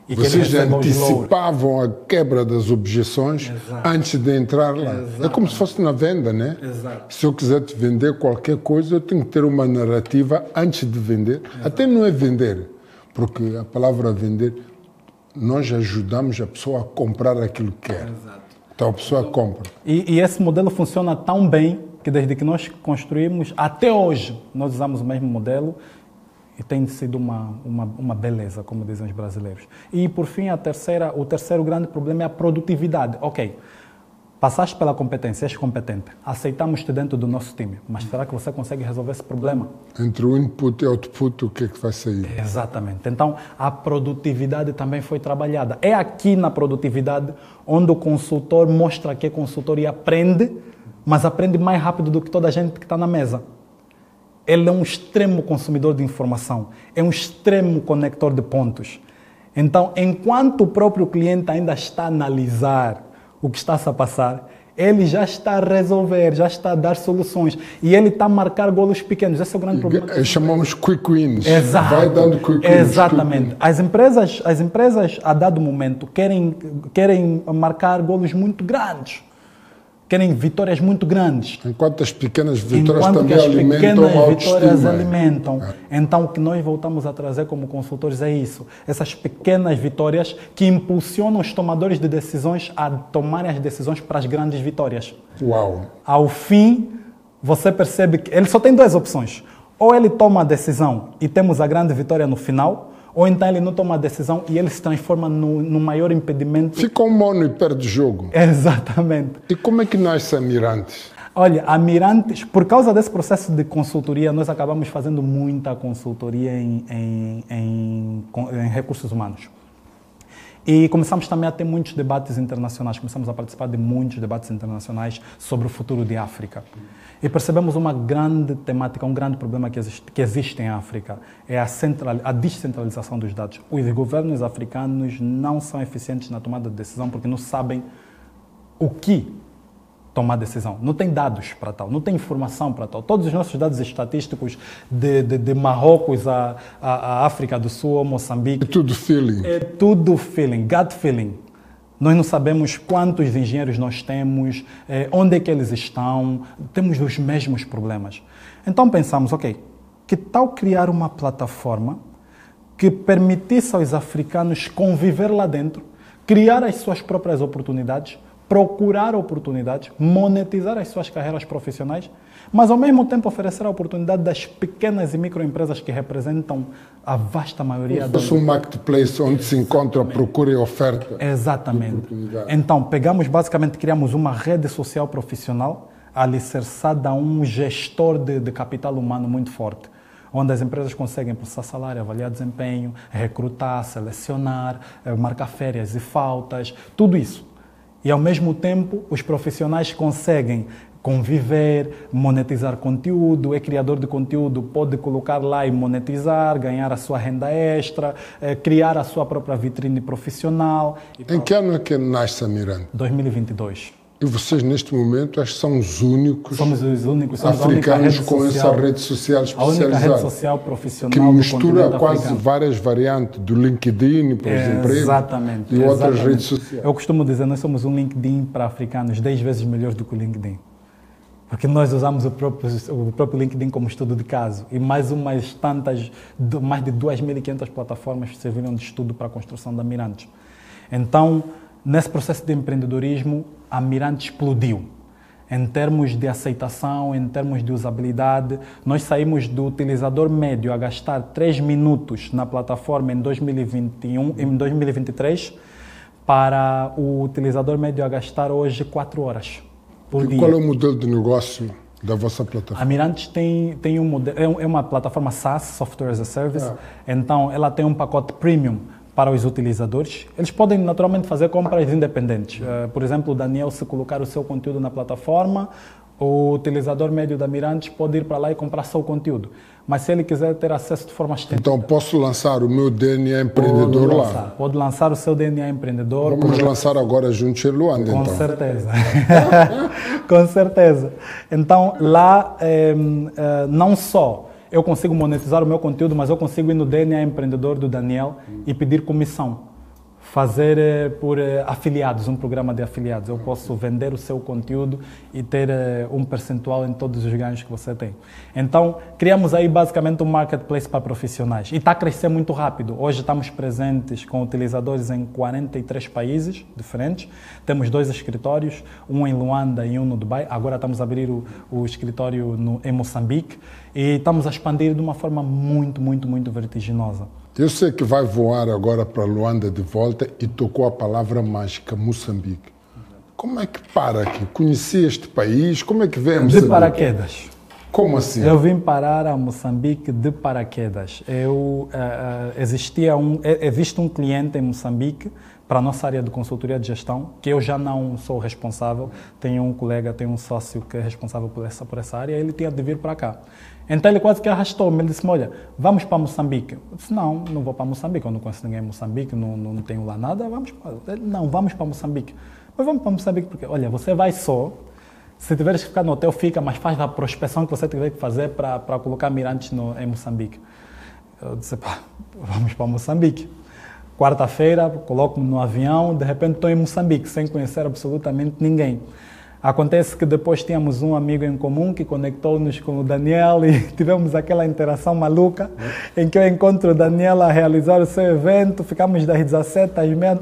E vocês antecipavam a quebra das objeções. Exato. Antes de entrar lá. Exatamente. É como se fosse na venda, né? Exato. Se eu quiser te vender qualquer coisa, eu tenho que ter uma narrativa antes de vender. Exato. Até não é vender, porque a palavra vender, nós ajudamos a pessoa a comprar aquilo que quer. Exato. Então a pessoa compra. E esse modelo funciona tão bem que desde que nós construímos, até hoje, nós usamos o mesmo modelo e tem sido uma beleza, como dizem os brasileiros. E, por fim, o terceiro grande problema é a produtividade. Ok, passaste pela competência, és competente, aceitamos-te dentro do nosso time, mas será que você consegue resolver esse problema? Entre o input e o output, o que é que vai sair? Exatamente. Então, a produtividade também foi trabalhada. É aqui na produtividade onde o consultor mostra que é consultor e aprende, mas aprende mais rápido do que toda a gente que está na mesa. Ele é um extremo consumidor de informação, é um extremo conector de pontos. Então, enquanto o próprio cliente ainda está a analisar o que está-se a passar, ele já está a resolver, já está a dar soluções. E ele está a marcar golos pequenos. Esse é o grande problema. Chamamos quick wins. Exato. Vai dando quick wins. Exatamente. As empresas, a dado momento, querem marcar golos muito grandes. Querem vitórias muito grandes. Enquanto as pequenas vitórias também alimentam a autoestima. Então, o que nós voltamos a trazer como consultores é isso. Essas pequenas vitórias que impulsionam os tomadores de decisões a tomarem as decisões para as grandes vitórias. Uau! Ao fim, você percebe que ele só tem duas opções. Ou ele toma a decisão e temos a grande vitória no final, ou então ele não toma a decisão e ele se transforma no maior impedimento. Fica um mono e perde o jogo. Exatamente. E como é que nasce a Mirantes? Olha, a Mirantes, por causa desse processo de consultoria, nós acabamos fazendo muita consultoria em recursos humanos. E começamos também a ter muitos debates internacionais, começamos a participar de muitos debates internacionais sobre o futuro de África. E percebemos uma grande temática, um grande problema que existe em África, é a descentralização dos dados. Os governos africanos não são eficientes na tomada de decisão porque não sabem o que tomar decisão. Não tem dados para tal, não tem informação para tal. Todos os nossos dados estatísticos de Marrocos a África do Sul, Moçambique... É tudo feeling. É tudo feeling, gut feeling. Nós não sabemos quantos engenheiros nós temos, onde é que eles estão, temos os mesmos problemas. Então pensamos, ok, que tal criar uma plataforma que permitisse aos africanos conviver lá dentro, criar as suas próprias oportunidades, procurar oportunidades, monetizar as suas carreiras profissionais, mas ao mesmo tempo oferecer a oportunidade das pequenas e microempresas que representam a vasta maioria do... um marketplace onde se encontra a procura e a oferta. Exatamente. Então, criamos uma rede social profissional alicerçada a um gestor de capital humano muito forte, onde as empresas conseguem processar salário, avaliar desempenho, recrutar, selecionar, marcar férias e faltas, tudo isso. E, ao mesmo tempo, os profissionais conseguem conviver, monetizar conteúdo, é criador de conteúdo, pode colocar lá e monetizar, ganhar a sua renda extra, criar a sua própria vitrine profissional. Em que ano é que nasce a Mirante? 2022. E vocês, neste momento, acho que são os únicos, Somos os únicos, somos africanos com essa rede social a única especializada. rede social profissional Que do mistura continente quase africano. várias variantes do LinkedIn para os empregos Exatamente. e outras exatamente. redes sociais. Eu costumo dizer, nós somos um LinkedIn para africanos 10 vezes melhor do que o LinkedIn. Porque nós usamos o próprio LinkedIn como estudo de caso e mais mais de 2.500 plataformas que serviram de estudo para a construção da Mirantes. Então, nesse processo de empreendedorismo, a Mirantes explodiu. Em termos de aceitação, em termos de usabilidade, nós saímos do utilizador médio a gastar 3 minutos na plataforma em 2023 para o utilizador médio a gastar hoje 4 horas por dia. Qual é o modelo de negócio da vossa plataforma? A Mirantes tem um modelo, é uma plataforma SaaS, Software as a Service, então ela tem um pacote premium para os utilizadores. Eles podem naturalmente fazer compras independentes. Por exemplo, o Daniel, se colocar o seu conteúdo na plataforma, o utilizador médio da Mirantes pode ir para lá e comprar só o conteúdo. Mas se ele quiser ter acesso de forma extensa... Então posso lançar o meu DNA empreendedor lá? Pode lançar o seu DNA empreendedor. Vamos lançar agora juntos em Luanda, Com então. certeza. Com certeza. Então, lá, não só eu consigo monetizar o meu conteúdo, mas eu consigo ir no DNA empreendedor do Daniel e pedir comissão. Fazer por afiliados, um programa de afiliados. Eu posso vender o seu conteúdo e ter um percentual em todos os ganhos que você tem. Então, criamos aí basicamente um marketplace para profissionais. E está a crescer muito rápido. Hoje estamos presentes com utilizadores em 43 países diferentes. Temos 2 escritórios, um em Luanda e um no Dubai. Agora estamos a abrir o escritório em Moçambique. E estamos a expandir de uma forma muito, muito, muito vertiginosa. Eu sei que vai voar agora para Luanda de volta e tocou a palavra mágica, Moçambique. Como é que para aqui? Conheci este país? Como é que vem a Moçambique? De paraquedas. Como assim? Eu vim parar a Moçambique de paraquedas. Existe um cliente em Moçambique para a nossa área de consultoria de gestão, que eu já não sou responsável. Tenho um colega, tenho um sócio que é responsável por essa área, ele tinha de vir para cá. Então ele quase que arrastou-me, ele disse-me, olha, vamos para Moçambique. Eu disse, não vou para Moçambique, eu não conheço ninguém em Moçambique, não tenho lá nada, vamos para Moçambique. Mas vamos para Moçambique porque, olha, você vai só, se tiveres que ficar no hotel, fica, mas faz a prospecção que você tiver que fazer para colocar mirantes em Moçambique. Eu disse, pá, vamos para Moçambique. Quarta-feira, coloco-me no avião, de repente estou em Moçambique, sem conhecer absolutamente ninguém. Acontece que depois tínhamos um amigo em comum que conectou-nos com o Daniel e tivemos aquela interação maluca em que eu encontro o Daniel a realizar o seu evento, ficamos das 17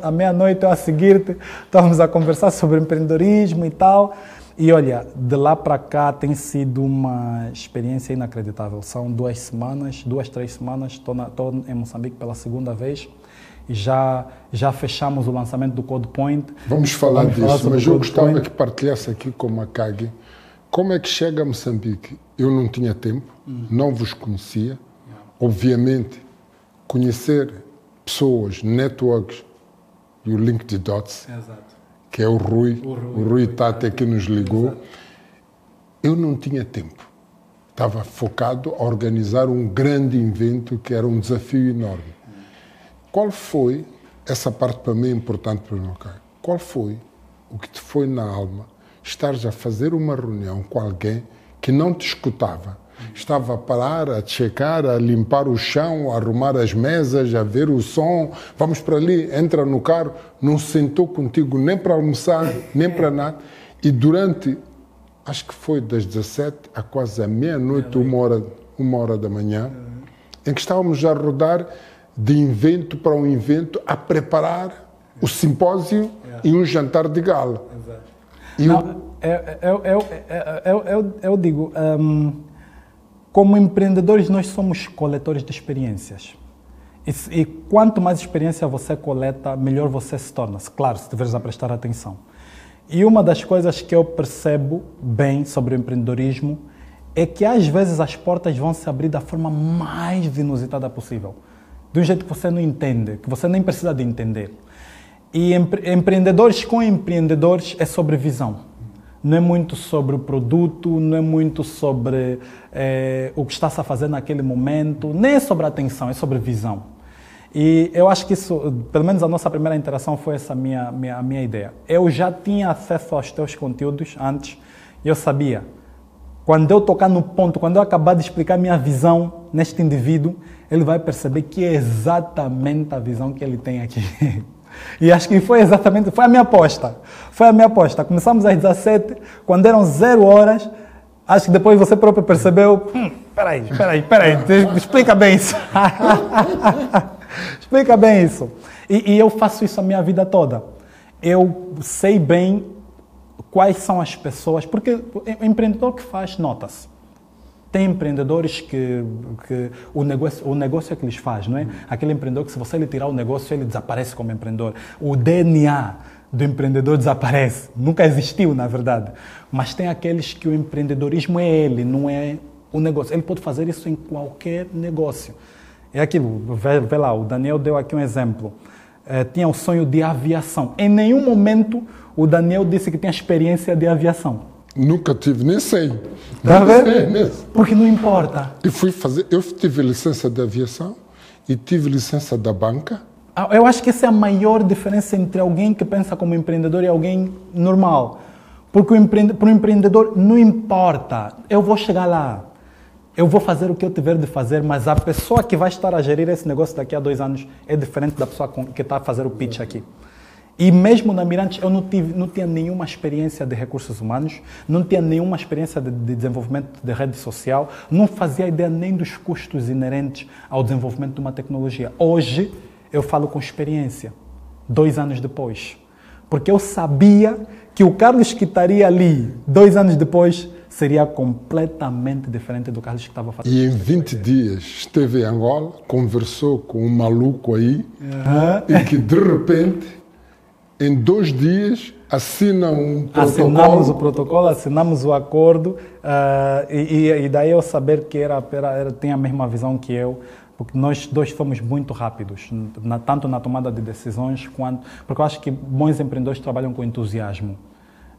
à meia-noite, eu a seguir-te, estávamos a conversar sobre empreendedorismo e tal. E olha, de lá para cá tem sido uma experiência inacreditável. São 2, 3 semanas, estou em Moçambique pela 2ª vez. E já fechamos o lançamento do CodePoint. Vamos falar disso, mas eu gostava que partilhasse aqui com o Makagi como é que chega a Moçambique. Eu não tinha tempo, não vos conhecia. Obviamente, conhecer pessoas, networks e o link de dots, que é o Rui Tati que nos ligou. Exato. Eu não tinha tempo. Estava focado a organizar um grande evento que era um desafio enorme. Qual foi, essa parte para mim é importante para mim, qual foi o que te foi na alma estares a fazer uma reunião com alguém que não te escutava? Estava a parar, a checar, a limpar o chão, a arrumar as mesas, a ver o som, vamos para ali, entra no carro, não sentou contigo nem para almoçar, nem para nada. E durante, acho que foi das 17 a quase a meia-noite, uma hora da manhã, em que estávamos a rodar de evento para um evento, a preparar o simpósio e um jantar de gala. Eu digo, como empreendedores, nós somos coletores de experiências. E quanto mais experiência você coleta, melhor você se torna. Claro, se estiveres a prestar atenção. E uma das coisas que eu percebo bem sobre o empreendedorismo é que às vezes as portas vão se abrir da forma mais inusitada possível. De um jeito que você não entende, que você nem precisa de entender. E empreendedores com empreendedores é sobre visão. Não é muito sobre o produto, não é muito sobre o que está-se a fazer naquele momento, nem é sobre atenção, é sobre visão. E eu acho que isso, pelo menos a nossa primeira interação foi essa a minha ideia. Eu já tinha acesso aos teus conteúdos antes e eu sabia. Quando eu tocar no ponto, quando eu acabar de explicar a minha visão neste indivíduo, ele vai perceber que é exatamente a visão que ele tem aqui. E acho que foi a minha aposta. Foi a minha aposta. Começamos às 17, quando eram 0 horas, acho que depois você próprio percebeu, peraí, explica bem isso. Explica bem isso. E eu faço isso a minha vida toda. Eu sei bem quais são as pessoas, porque o empreendedor que faz, nota-se. Tem empreendedores que o negócio é que lhes faz, não é? Aquele empreendedor que se você lhe tirar o negócio, ele desaparece como empreendedor. O DNA do empreendedor desaparece. Nunca existiu, na verdade. Mas tem aqueles que o empreendedorismo é ele, não é o negócio. Ele pode fazer isso em qualquer negócio. É aquilo, vê lá, o Daniel deu aqui um exemplo. Tinha o sonho de aviação. Em nenhum momento o Daniel disse que tinha experiência de aviação. Nunca tive, nem sei. Tá vendo? Porque não importa. Eu tive licença de aviação e tive licença da banca. Eu acho que essa é a maior diferença entre alguém que pensa como empreendedor e alguém normal. Porque para o empreendedor não importa, eu vou chegar lá. Eu vou fazer o que eu tiver de fazer, mas a pessoa que vai estar a gerir esse negócio daqui a 2 anos é diferente da pessoa que está a fazer o pitch aqui. E mesmo na Mirantes eu não tinha nenhuma experiência de recursos humanos, não tinha nenhuma experiência de desenvolvimento de rede social, não fazia ideia nem dos custos inerentes ao desenvolvimento de uma tecnologia. Hoje eu falo com experiência, 2 anos depois. Porque eu sabia que o Carlos que estaria ali 2 anos depois seria completamente diferente do Carlos que estava fazendo. E em 20 dias esteve em Angola, conversou com um maluco aí, e que de repente, em 2 dias, assina um protocolo. Assinamos o protocolo, assinamos o acordo, e daí eu saber que tem a mesma visão que eu, porque nós dois fomos muito rápidos, tanto na tomada de decisões, porque eu acho que bons empreendedores trabalham com entusiasmo.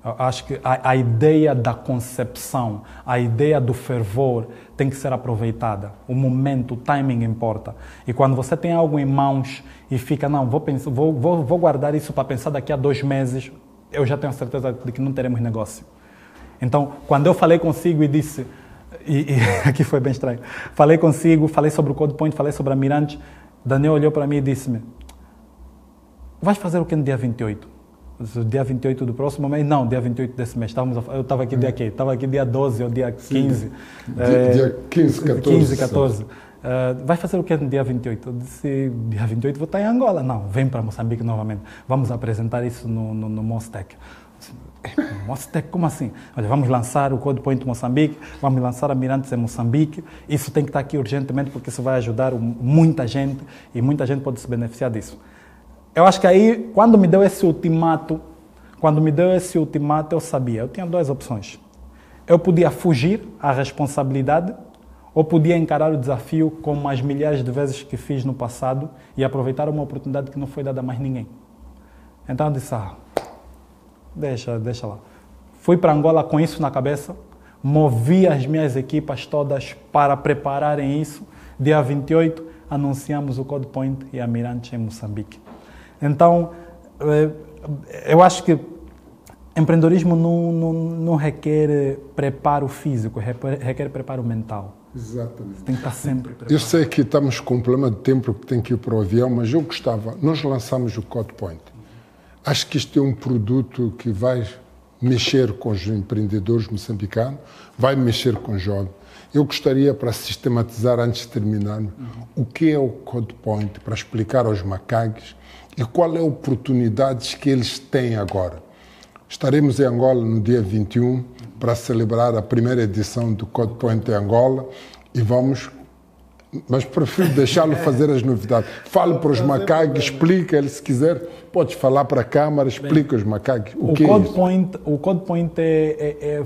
Eu acho que a ideia da concepção, a ideia do fervor tem que ser aproveitada. O momento, o timing importa. E quando você tem algo em mãos e fica, não, vou guardar isso para pensar daqui a 2 meses, eu já tenho certeza de que não teremos negócio. Então, quando eu falei consigo e disse, e aqui foi bem estranho, falei consigo, falei sobre o CodePoint, falei sobre a Mirante, Daniel olhou para mim e disse-me, vais fazer o que no dia 28? Dia 28 do próximo mês? Não, dia 28 desse mês. Eu estava aqui dia quê? Estava aqui dia 12 ou dia 15. Dia 15, 14. 15, 14. Vai fazer o que no dia 28? Eu disse, dia 28 vou estar em Angola. Não, vem para Moçambique novamente. Vamos apresentar isso no Mostec. Mostec, como assim? Olha, vamos lançar o CodePoint Moçambique, vamos lançar a Mirantes em Moçambique. Isso tem que estar aqui urgentemente porque isso vai ajudar muita gente e muita gente pode se beneficiar disso. Eu acho que aí, quando me deu esse ultimato, eu sabia, eu tinha 2 opções. Eu podia fugir à responsabilidade ou podia encarar o desafio como as milhares de vezes que fiz no passado e aproveitar uma oportunidade que não foi dada a mais ninguém. Então eu disse, deixa lá. Fui para Angola com isso na cabeça, movi as minhas equipas todas para prepararem isso. Dia 28, anunciamos o CodePoint e a Mirante em Moçambique. Então, eu acho que empreendedorismo não requer preparo físico, requer preparo mental. Exatamente. Tem que estar sempre preparado. Eu sei que estamos com um problema de tempo porque tem que ir para o avião, mas eu gostava, nós lançamos o CodePoint. Acho que isto é um produto que vai mexer com os empreendedores moçambicanos, vai mexer com os jovens. Eu gostaria, para sistematizar, antes de terminarmos, o que é o CodePoint, para explicar aos macaques e qual é a oportunidade que eles têm agora. Estaremos em Angola no dia 21 para celebrar a primeira edição do CodePoint em Angola e mas prefiro deixá-lo fazer as novidades. Fale para os macaques, explica-lhe se quiser, podes falar para a câmara, explica aos macaques o que é isso. O CodePoint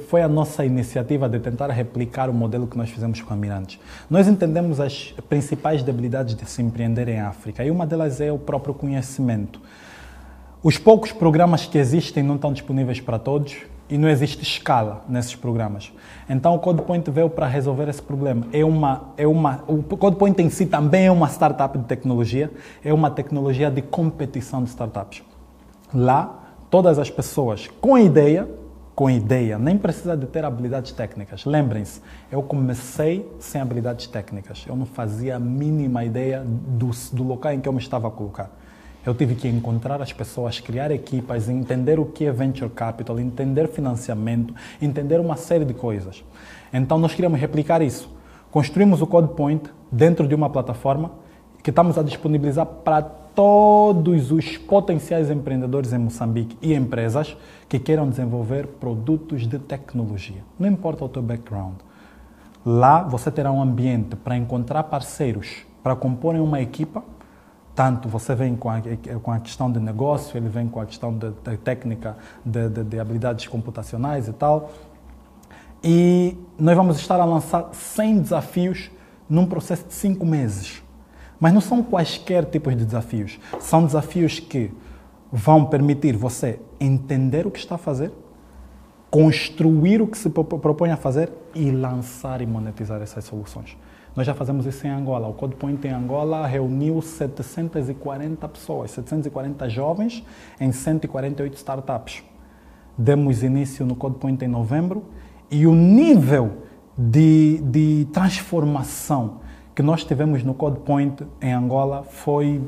foi a nossa iniciativa de tentar replicar o modelo que nós fizemos com a Mirantes. Nós entendemos as principais debilidades de se empreender em África e uma delas é o próprio conhecimento. Os poucos programas que existem não estão disponíveis para todos e não existe escala nesses programas. Então o CodePoint veio para resolver esse problema. O CodePoint em si também é uma startup de tecnologia, é uma tecnologia de competição de startups. Lá, todas as pessoas com ideia, nem precisa de ter habilidades técnicas. Lembrem-se, eu comecei sem habilidades técnicas. Eu não fazia a mínima ideia do local em que eu me estava a colocar. Eu tive que encontrar as pessoas, criar equipas, entender o que é Venture Capital, entender financiamento, entender uma série de coisas. Então, nós queríamos replicar isso. Construímos o CodePoint dentro de uma plataforma que estamos a disponibilizar para todos os potenciais empreendedores em Moçambique e empresas que queiram desenvolver produtos de tecnologia. Não importa o teu background. Lá, você terá um ambiente para encontrar parceiros, para comporem uma equipa. Tanto você vem com a questão de negócio, ele vem com a questão de técnica, de habilidades computacionais e tal. E nós vamos estar a lançar 100 desafios num processo de 5 meses. Mas não são quaisquer tipos de desafios. São desafios que vão permitir você entender o que está a fazer, construir o que se propõe a fazer e lançar e monetizar essas soluções. Nós já fazemos isso em Angola. O CodePoint em Angola reuniu 740 pessoas, 740 jovens em 148 startups. Demos início no CodePoint em novembro e o nível de transformação que nós tivemos no CodePoint em Angola foi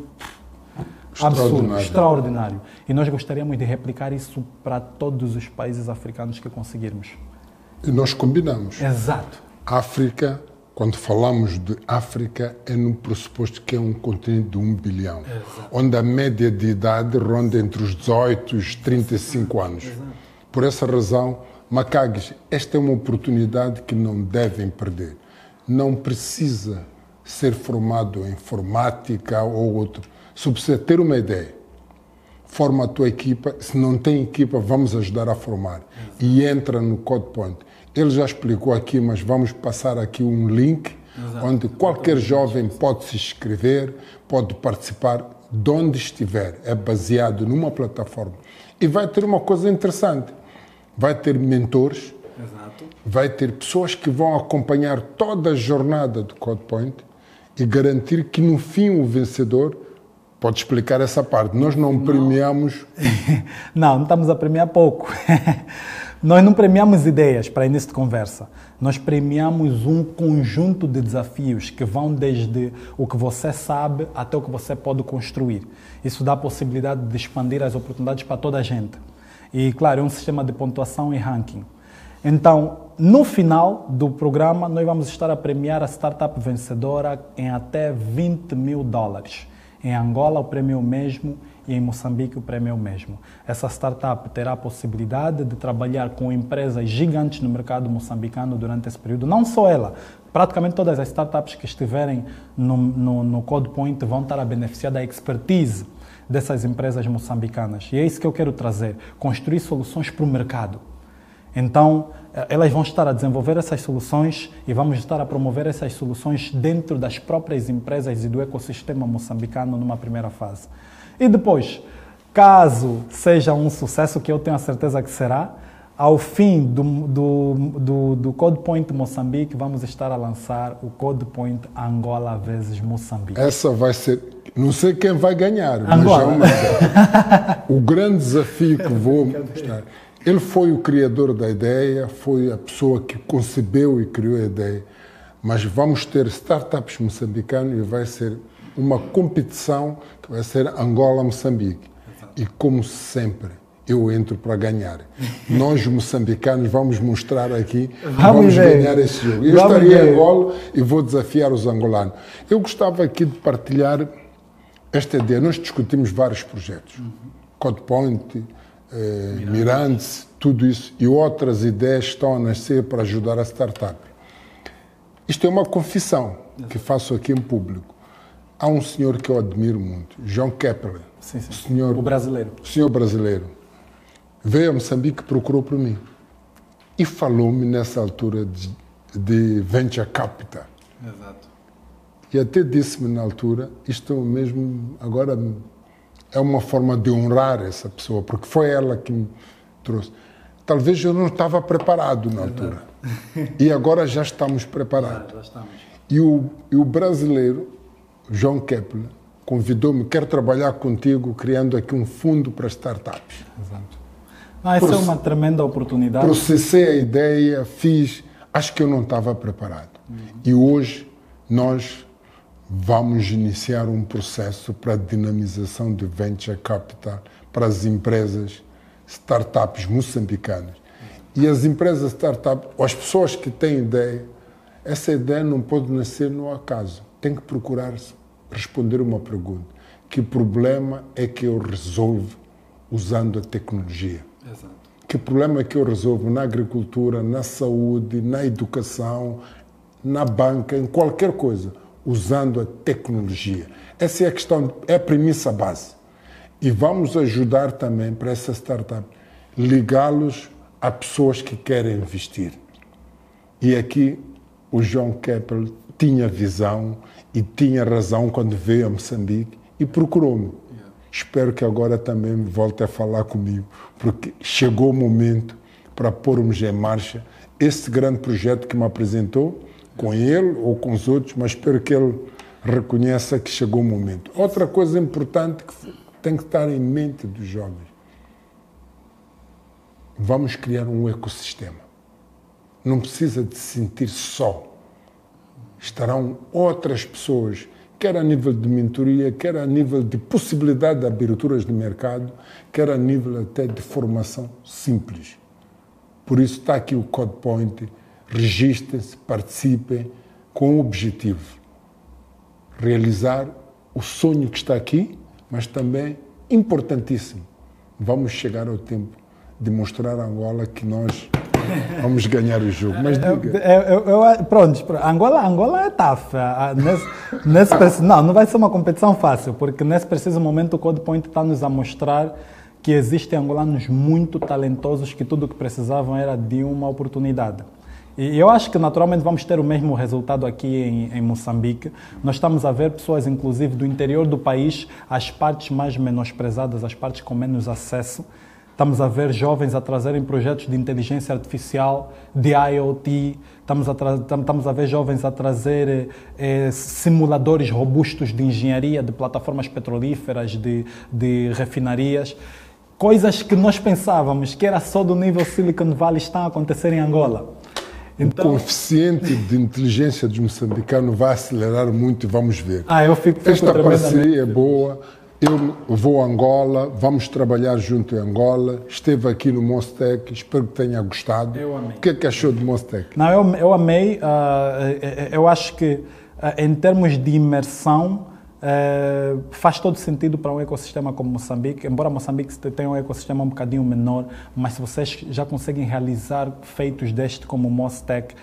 absurdo, extraordinário. E nós gostaríamos de replicar isso para todos os países africanos que conseguirmos. E nós combinamos. Exato. África, quando falamos de África, é no pressuposto que é um continente de 1 bilhão, exato, onde a média de idade ronda entre os 18 e os 35 anos. Exato. Por essa razão, Macaques, esta é uma oportunidade que não devem perder. Não precisa ser formado em informática ou outro. Se precisa ter uma ideia, forma a tua equipa. Se não tem equipa, vamos ajudar a formar. Exato. E entra no CodePoint. Ele já explicou aqui, mas vamos passar aqui um link, exato, onde qualquer jovem pode se inscrever, pode participar de onde estiver. É baseado numa plataforma. E vai ter uma coisa interessante. Vai ter mentores, exato, vai ter pessoas que vão acompanhar toda a jornada do CodePoint e garantir que no fim o vencedor pode explicar essa parte. Nós não premiamos... Não estamos a premiar pouco. Nós não premiamos ideias para início de conversa. Nós premiamos um conjunto de desafios que vão desde o que você sabe até o que você pode construir. Isso dá a possibilidade de expandir as oportunidades para toda a gente. E, claro, é um sistema de pontuação e ranking. Então, no final do programa, nós vamos estar a premiar a startup vencedora em até $20 mil. Em Angola, o prêmio é o mesmo e em Moçambique, o prêmio é o mesmo. Essa startup terá a possibilidade de trabalhar com empresas gigantes no mercado moçambicano durante esse período. Não só ela, praticamente todas as startups que estiverem no CodePoint vão estar a beneficiar da expertise dessas empresas moçambicanas. E é isso que eu quero trazer, construir soluções para o mercado. Então, elas vão estar a desenvolver essas soluções e vamos estar a promover essas soluções dentro das próprias empresas e do ecossistema moçambicano numa primeira fase. E depois, caso seja um sucesso, que eu tenho a certeza que será, ao fim do CodePoint Moçambique, vamos estar a lançar o CodePoint Angola vezes Moçambique. Essa vai ser... Não sei quem vai ganhar, Angola. Mas o grande desafio que vou mostrar... Ele foi o criador da ideia, foi a pessoa que concebeu e criou a ideia, mas vamos ter startups moçambicanos e vai ser uma competição que vai ser Angola-Moçambique. E como sempre, eu entro para ganhar. Nós, moçambicanos, vamos mostrar aqui, vamos ganhar esse jogo. Eu estarei em Angola e vou desafiar os angolanos. Eu gostava aqui de partilhar esta ideia. Nós discutimos vários projetos. CodePoint, Mirantes, tudo isso, e outras ideias estão a nascer para ajudar a startup. Isto é uma confissão que faço aqui em público. Há um senhor que eu admiro muito, João Kepler, o brasileiro. O senhor brasileiro. Veio a Moçambique e procurou por mim. E falou-me nessa altura de Venture Capital. Exato. E até disse-me na altura, isto mesmo agora... É uma forma de honrar essa pessoa, porque foi ela que me trouxe. Talvez eu não estava preparado na altura. E agora já estamos preparados. Já estamos. E o brasileiro, João Kepler, convidou-me, quero trabalhar contigo, criando aqui um fundo para startups. Exato. Essa é uma tremenda oportunidade. Processei a ideia, fiz, acho que eu não estava preparado. E hoje nós vamos iniciar um processo para a dinamização de venture capital para as empresas startups moçambicanas. E as empresas startups, ou as pessoas que têm ideia, essa ideia não pode nascer no acaso. Tem que procurar responder uma pergunta. Que problema é que eu resolvo usando a tecnologia? Exato. Que problema é que eu resolvo na agricultura, na saúde, na educação, na banca, em qualquer coisa, usando a tecnologia? Essa é a questão, é a premissa base. E vamos ajudar também para essa startup, ligá-los a pessoas que querem investir. E aqui o João Kepler tinha visão e tinha razão quando veio a Moçambique e procurou-me. Espero que agora também volte a falar comigo, porque chegou o momento para pormos em marcha esse grande projeto que me apresentou, com ele ou com os outros, mas espero que ele reconheça que chegou o momento. Outra coisa importante que tem que estar em mente dos jovens: vamos criar um ecossistema. Não precisa de se sentir só. Estarão outras pessoas, quer a nível de mentoria, quer a nível de possibilidade de aberturas de mercado, quer a nível até de formação simples. Por isso está aqui o Code Point. Registrem-se, participem com o objetivo: realizar o sonho que está aqui, mas também, importantíssimo, vamos chegar ao tempo de mostrar a Angola que nós vamos ganhar o jogo. Mas diga. Pronto, Angola é tough. Não vai ser uma competição fácil, porque nesse preciso momento o Code Point está-nos a mostrar que existem angolanos muito talentosos que tudo o que precisavam era de uma oportunidade. E eu acho que naturalmente vamos ter o mesmo resultado aqui em Moçambique. Nós estamos a ver pessoas, inclusive, do interior do país, as partes mais menosprezadas, as partes com menos acesso. Estamos a ver jovens a trazerem projetos de inteligência artificial, de IoT. Estamos a ver jovens a trazer simuladores robustos de engenharia, de plataformas petrolíferas, de refinarias. Coisas que nós pensávamos que era só do nível Silicon Valley estão a acontecer em Angola. Então, o coeficiente de inteligência dos moçambicanos vai acelerar muito e vamos ver. Eu fico Esta parceria é boa. Eu vou a Angola, vamos trabalhar junto em Angola. Esteve aqui no Mostec, espero que tenha gostado. Eu amei. O que é que achou do Mostec? Não, eu amei. Eu acho que, em termos de imersão, faz todo sentido para um ecossistema como Moçambique, embora Moçambique tenha um ecossistema um bocadinho menor, mas se vocês já conseguem realizar feitos deste como o Mostec,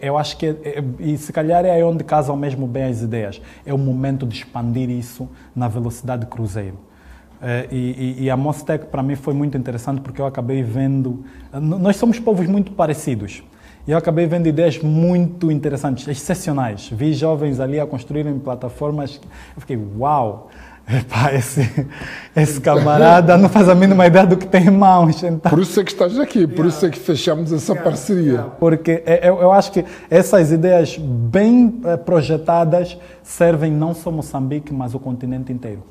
eu acho que, e se calhar é aí onde casam mesmo bem as ideias, é o momento de expandir isso na velocidade cruzeiro. E a Mostec para mim foi muito interessante porque eu acabei vendo, nós somos povos muito parecidos. E eu acabei vendo ideias muito interessantes, excepcionais. Vi jovens ali a construírem plataformas. Eu fiquei, uau! Epá, esse camarada não faz a mínima ideia do que tem em mãos. Então... Por isso é que estás aqui, por isso é que fechamos essa parceria. Porque eu acho que essas ideias bem projetadas servem não só Moçambique, mas o continente inteiro.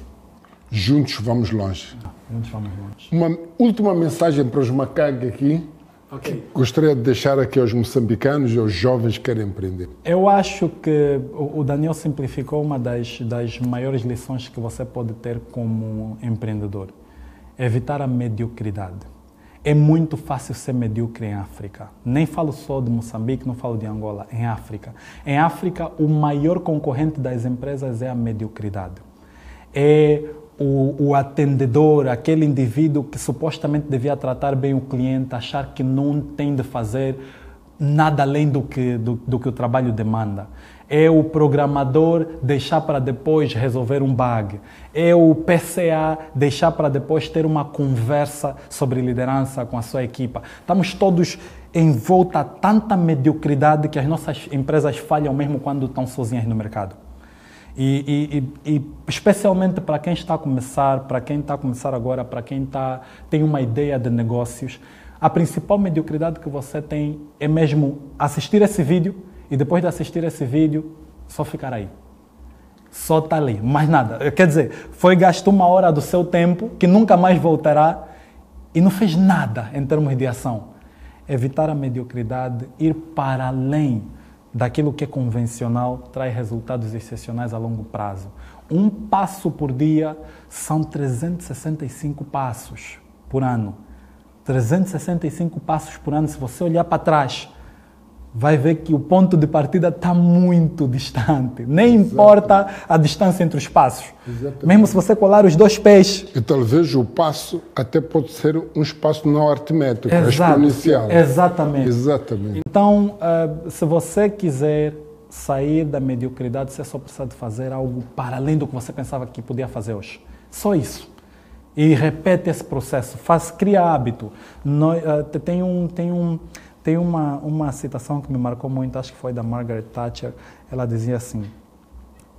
Juntos vamos longe. Juntos vamos longe. Uma última mensagem para os macacos aqui. Okay. Gostaria de deixar aqui aos moçambicanos e aos jovens que querem empreender. Eu acho que o Daniel simplificou uma das maiores lições que você pode ter como empreendedor. Evitar a mediocridade. É muito fácil ser medíocre em África. Nem falo só de Moçambique, não falo de Angola, em África. Em África, o maior concorrente das empresas é a mediocridade. É o atendedor, aquele indivíduo que supostamente devia tratar bem o cliente, achar que não tem de fazer nada além do que o trabalho demanda. É o programador deixar para depois resolver um bug. É o PCA deixar para depois ter uma conversa sobre liderança com a sua equipa. Estamos todos em volta a tanta mediocridade que as nossas empresas falham mesmo quando estão sozinhas no mercado. E especialmente para quem está a começar, agora, para quem tem uma ideia de negócios, A principal mediocridade que você tem é mesmo assistir esse vídeo e depois de assistir esse vídeo, só ficar aí. Só está ali, mais nada. Quer dizer, foi gasto 1 hora do seu tempo que nunca mais voltará e não fez nada em termos de ação. Evitar a mediocridade, ir para além daquilo que é convencional, traz resultados excepcionais a longo prazo. 1 passo por dia são 365 passos por ano. 365 passos por ano, se você olhar para trás, vai ver que o ponto de partida está muito distante. Nem importa a distância entre os passos. Exatamente. Mesmo se você colar os 2 pés. E talvez o passo até pode ser um espaço não aritmético, exponencial. Exatamente. Então, se você quiser sair da mediocridade, você só precisa de fazer algo para além do que você pensava que podia fazer hoje. Só isso. E repete esse processo, cria hábito. Tem uma citação que me marcou muito, acho que foi da Margaret Thatcher. Ela dizia assim: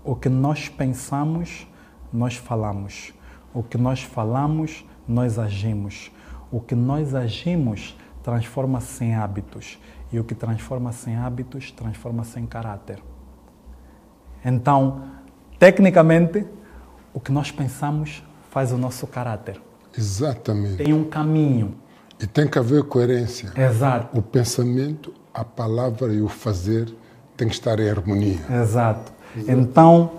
o que nós pensamos, nós falamos. O que nós falamos, nós agimos. O que nós agimos transforma-se em hábitos. E o que transforma-se em hábitos, transforma-se em caráter. Então, tecnicamente, o que nós pensamos faz o nosso caráter. Exatamente. Tem um caminho. E tem que haver coerência. Exato. O pensamento, a palavra e o fazer têm que estar em harmonia. Exato. Então,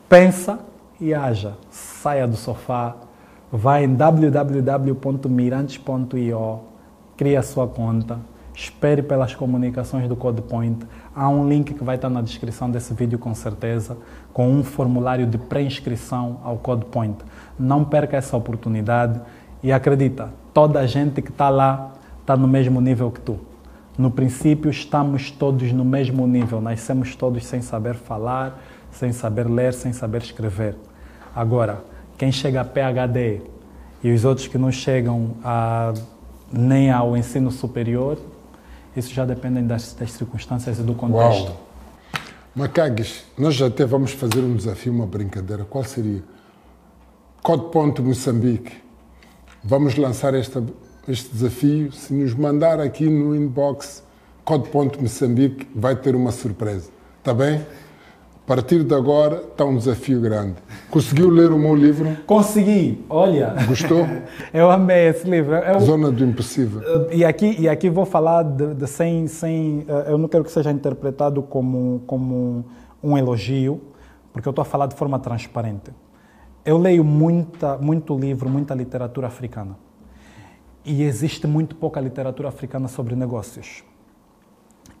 pensa e haja. Saia do sofá, vai em www.mirantes.io, cria a sua conta, espere pelas comunicações do CodePoint. Há um link que vai estar na descrição desse vídeo com certeza, com um formulário de pré-inscrição ao CodePoint. Não perca essa oportunidade e acredita, toda a gente que está lá está no mesmo nível que tu. No princípio, estamos todos no mesmo nível. Nascemos todos sem saber falar, sem saber ler, sem saber escrever. Agora, quem chega a PhD e os outros que não chegam nem ao ensino superior, isso já depende das circunstâncias e do contexto. Uau. Macagues, nós já até vamos fazer um desafio, uma brincadeira. Qual seria? CodePoint Moçambique. Vamos lançar este desafio. Se nos mandar aqui no inbox CodePoint Moçambique, vai ter uma surpresa. Está bem? A partir de agora está um desafio grande. Conseguiu ler o meu livro? Consegui, olha. Gostou? Eu amei esse livro. Zona do Impossível. E aqui vou falar eu não quero que seja interpretado como um elogio, porque eu estou a falar de forma transparente. Eu leio muito livro, muita literatura africana. E existe muito pouca literatura africana sobre negócios.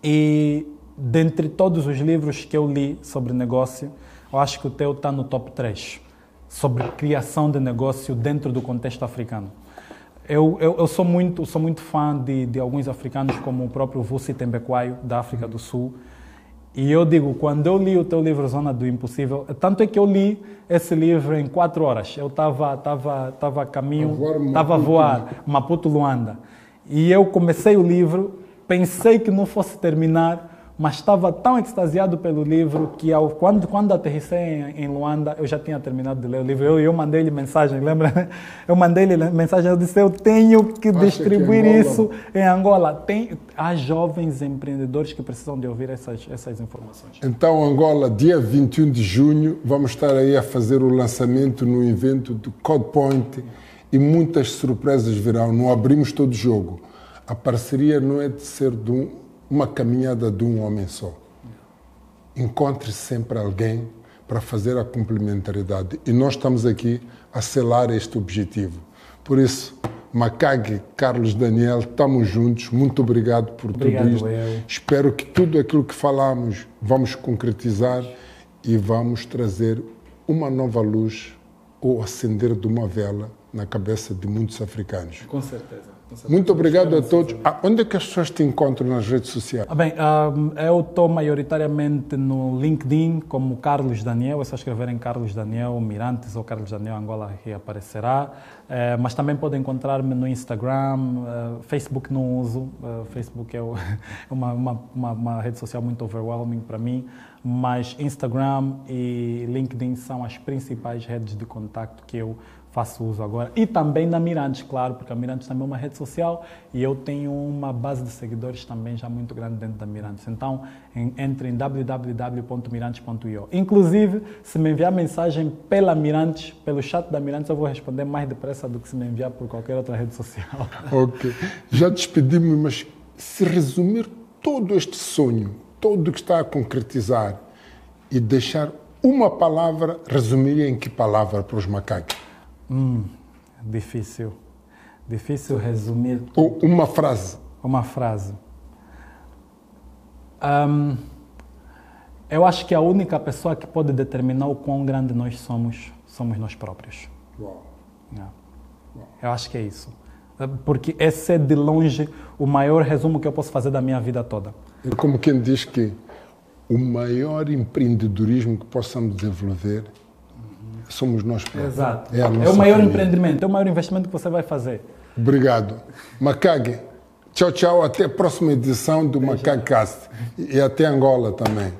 E dentre todos os livros que eu li sobre negócio, eu acho que o teu está no top 3, sobre criação de negócio dentro do contexto africano. Eu sou muito fã de alguns africanos, como o próprio Vusi Tembekwayo, da África do Sul. E eu digo, quando eu li o teu livro Zona do Impossível, tanto é que eu li esse livro em 4 horas. Eu estava a caminho, estava a voar, Maputo, Luanda. E eu comecei o livro, pensei que não fosse terminar, mas estava tão extasiado pelo livro que quando aterrissei em Luanda, eu já tinha terminado de ler o livro. Eu mandei-lhe mensagem, lembra? Eu mandei-lhe mensagem, eu disse, eu tenho que distribuir isso em Angola. Há jovens empreendedores que precisam de ouvir essas informações. Então, Angola, dia 21 de junho, vamos estar aí a fazer o lançamento no evento do CodePoint e muitas surpresas virão. Não abrimos todo o jogo. A parceria não é de ser uma caminhada de um homem só. Encontre sempre alguém para fazer a complementaridade. E nós estamos aqui a selar este objetivo. Por isso, Macague, Carlos, Daniel, estamos juntos. Muito obrigado por tudo isto. Espero que tudo aquilo que falamos vamos concretizar e vamos trazer uma nova luz ou acender de uma vela na cabeça de muitos africanos. Com certeza. Muito obrigado a todos. Onde é que as pessoas te encontram nas redes sociais? Eu estou maioritariamente no LinkedIn como Carlos Daniel. É só escrever em Carlos Daniel Mirantes ou Carlos Daniel Angola que aparecerá. Mas também podem encontrar-me no Instagram. Facebook não uso. Facebook é uma rede social muito overwhelming para mim. Mas Instagram e LinkedIn são as principais redes de contacto que eu faço uso agora. agora. E também na Mirantes, claro, porque a Mirantes também é uma rede social e eu tenho uma base de seguidores também já muito grande dentro da Mirantes. Então, entre em www.mirantes.io. Inclusive, se me enviar mensagem pela Mirantes, pelo chat da Mirantes, eu vou responder mais depressa do que se me enviar por qualquer outra rede social. Ok. Já despedi-me, mas se resumir todo este sonho, tudo o que está a concretizar e deixar uma palavra, resumiria em que palavra para os macacos? Difícil. Difícil resumir. Ou uma frase. Uma frase. Eu acho que a única pessoa que pode determinar o quão grande nós somos nós próprios. Uau. Eu acho que é isso. Porque esse é de longe o maior resumo que eu posso fazer da minha vida toda. É como quem diz que o maior empreendedorismo que possamos desenvolver somos nós próprios. Exato. É o maior família. empreendimento, é o maior investimento que você vai fazer. Obrigado. Macaque, tchau, tchau. Até a próxima edição do Macaque Cast. E até Angola também.